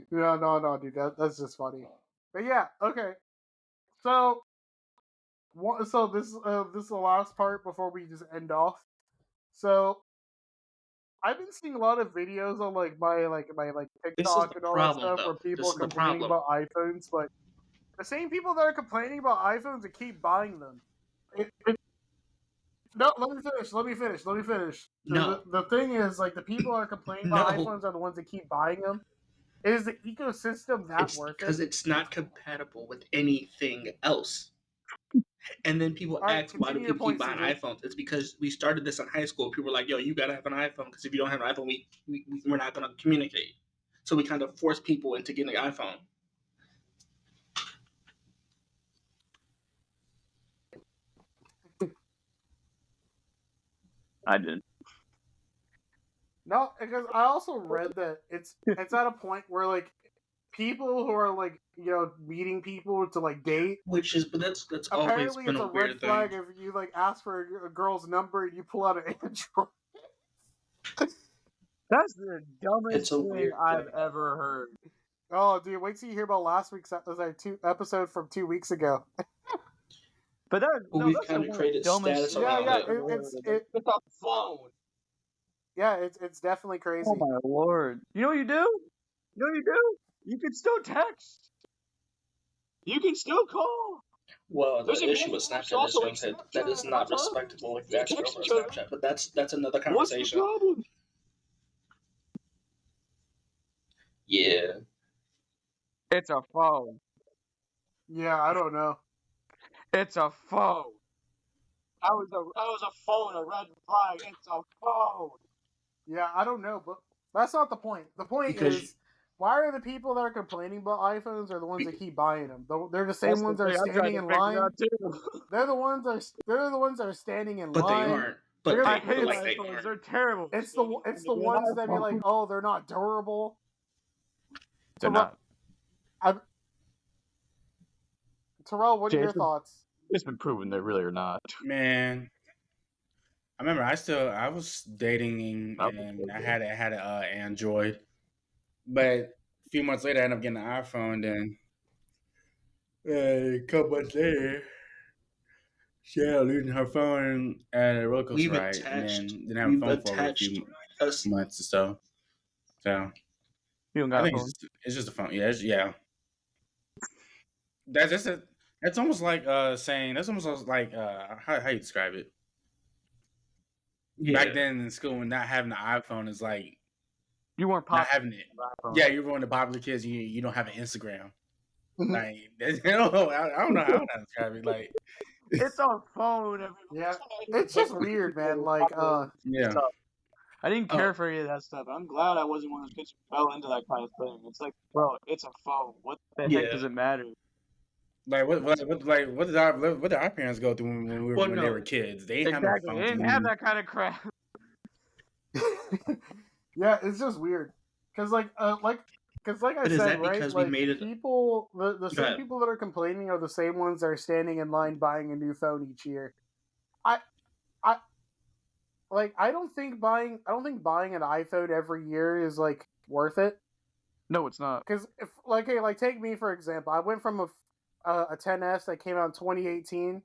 No, dude. That's just funny. But yeah, okay. So this is the last part before we just end off. So I've been seeing a lot of videos on my TikTok and all that stuff where people are complaining about iPhones, but the same people that are complaining about iPhones and keep buying them. No, let me finish. No. The thing is, like, the people that are complaining about iPhones are the ones that keep buying them. Is the ecosystem worth it? Because it's not compatible with anything else. And then people ask, why do people keep buying iPhones? It's because we started this in high school. People were like, yo, you got to have an iPhone, because if you don't have an iPhone, we're not going to communicate. So we kind of force people into getting an iPhone. I did. No, because I also read that it's at a point where like people who are like meeting people to like date, but that's always been a weird thing. Apparently, it's a red flag if you like ask for a girl's number and you pull out an Android. That's the dumbest thing I've ever heard. Oh, dude, wait till you hear about last week's episode from 2 weeks ago. But we kind of created status around it. It's a phone. Yeah, it's definitely crazy. Oh my lord! You know what you do? You can still text. You can still call. Well, the issue with Snapchat is that is not respectable if you ask for Snapchat. But that's another conversation. What's the problem? Yeah. It's a phone. Yeah, I don't know. It's a phone. I was a phone, a red flag. It's a phone. Yeah, I don't know, but that's not the point. The point is, why are the people that are complaining about iPhones are the ones that keep buying them? They're the same ones that are standing in line. They're the ones that are standing in line. But they aren't. But I hate iPhones. They're terrible. It's the ones that be like, oh, they're not durable. They're not. Terrell, what are your thoughts? It's been proven they really are not. Man, I remember I was dating and I had an Android, but a few months later I ended up getting an iPhone. Then a couple months later, she ended up losing her phone at a roller coaster ride, and then didn't have a phone for a few months or so. So You don't I got a think phone. it's just a phone. Yeah, yeah. That's almost like saying that's almost like how you describe it. Yeah. Back then in school, when not having an iPhone is like You weren't not popular. having it. Yeah, you're one of the popular kids. You don't have an Instagram. Like I don't know. I don't know how to describe it. Like It's a phone. Everyone. Yeah, it's just weird, man. Like, yeah. I didn't care for any of that stuff. I'm glad I wasn't one of those kids who fell into that kind of thing. It's like, bro, it's a phone. What the heck does it matter? Like what did our parents go through when they were kids? They didn't have no Exactly. They phones. didn't have that kind of crap. yeah, it's just weird. Cause like I But is said, that right? because we Like made it- people, the same ahead. people that are complaining are the same ones that are standing in line buying a new phone each year. I don't think buying an iPhone every year is like worth it. No, it's not. Because if take me for example, I went from a 10s that came out in 2018.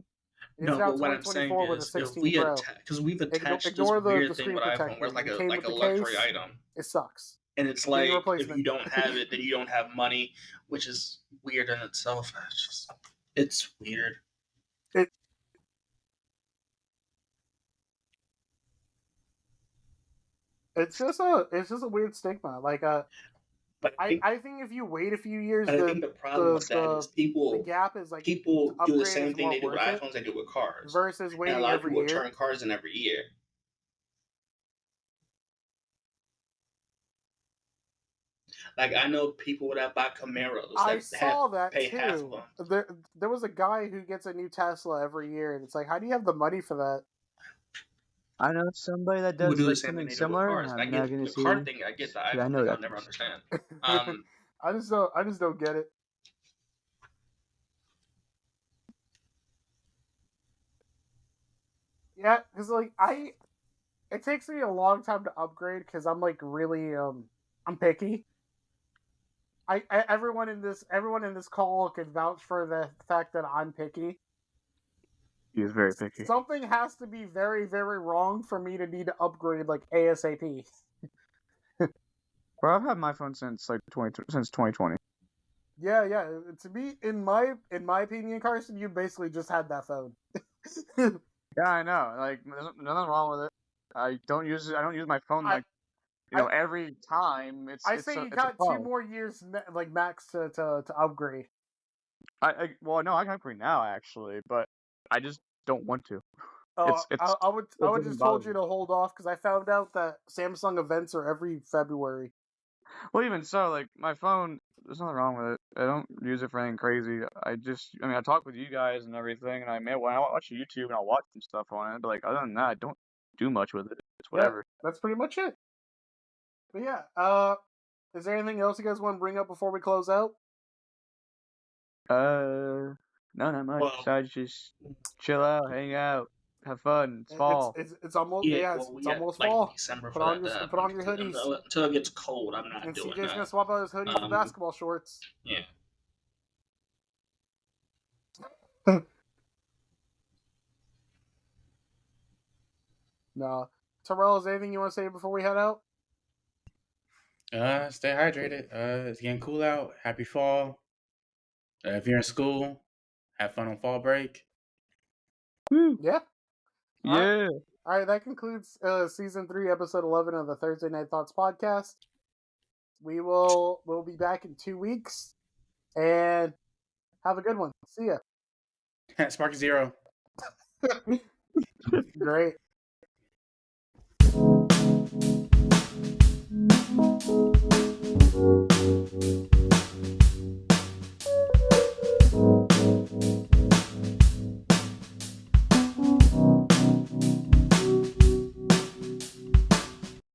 It's No, now but what I'm saying 2024 with a is, 16 if we Pro. because we've attached ignore this weird the thing screen with iPhone, protector. where it's like It a came like with a the luxury case. item, It sucks. and it's Get your like if replacement. you don't have it, then you don't have money, which is weird in itself. It's weird. It's just a weird stigma. Like But I think if you wait a few years, I think the problem with that is the gap is like people do the same is thing more they do with worth it iPhones, they do with cars. versus And a waiting lot of every people year. turn cars in every year. Like I know people that buy Camaros. I saw that pay half too. of them. There was a guy who gets a new Tesla every year, and it's like, how do you have the money for that? I know somebody that People does do the like same thing something they do with similar. cars. I'm I not get gonna the see. car thing. I get the I iPhone know thing. that I'll never person. understand. I just don't get it. Yeah, because like it takes me a long time to upgrade because I'm like really I'm picky. Everyone in this call can vouch for the fact that I'm picky. He is very picky. Something has to be very, very wrong for me to need to upgrade like ASAP. Bro, I've had my phone since 2020. Yeah. To me, in my opinion, Carson, you basically just had that phone. Yeah, I know. Like, there's nothing wrong with it. I don't use it. I don't use my phone every time. I say you got 2 more years like max to upgrade. Well, no, I can upgrade now actually, but I just don't want to. I would just told you to hold off because I found out that Samsung events are every February. Well, even so, like my phone, there's nothing wrong with it. I don't use it for anything crazy. I talk with you guys and everything, and I watch YouTube and I'll watch some stuff on it. But like other than that, I don't do much with it. It's whatever. Yeah, that's pretty much it. But yeah, is there anything else you guys want to bring up before we close out? No, not much. Well, Besides just chill out, hang out, have fun. It's fall. It's almost it's almost like fall. December Put on your hoodies. Until it gets cold, I'm not and doing CJ's that. gonna swap out his hoodies for basketball shorts. Yeah. No. Terrell, is there anything you want to say before we head out? Stay hydrated. It's getting cool out. Happy fall. If you're in school, have fun on fall break. Yeah. Yeah. All right, that concludes season 3, episode 11 of the Thursday Night Thoughts podcast. We'll be back in 2 weeks, and have a good one. See ya. SparkingZERO. Great.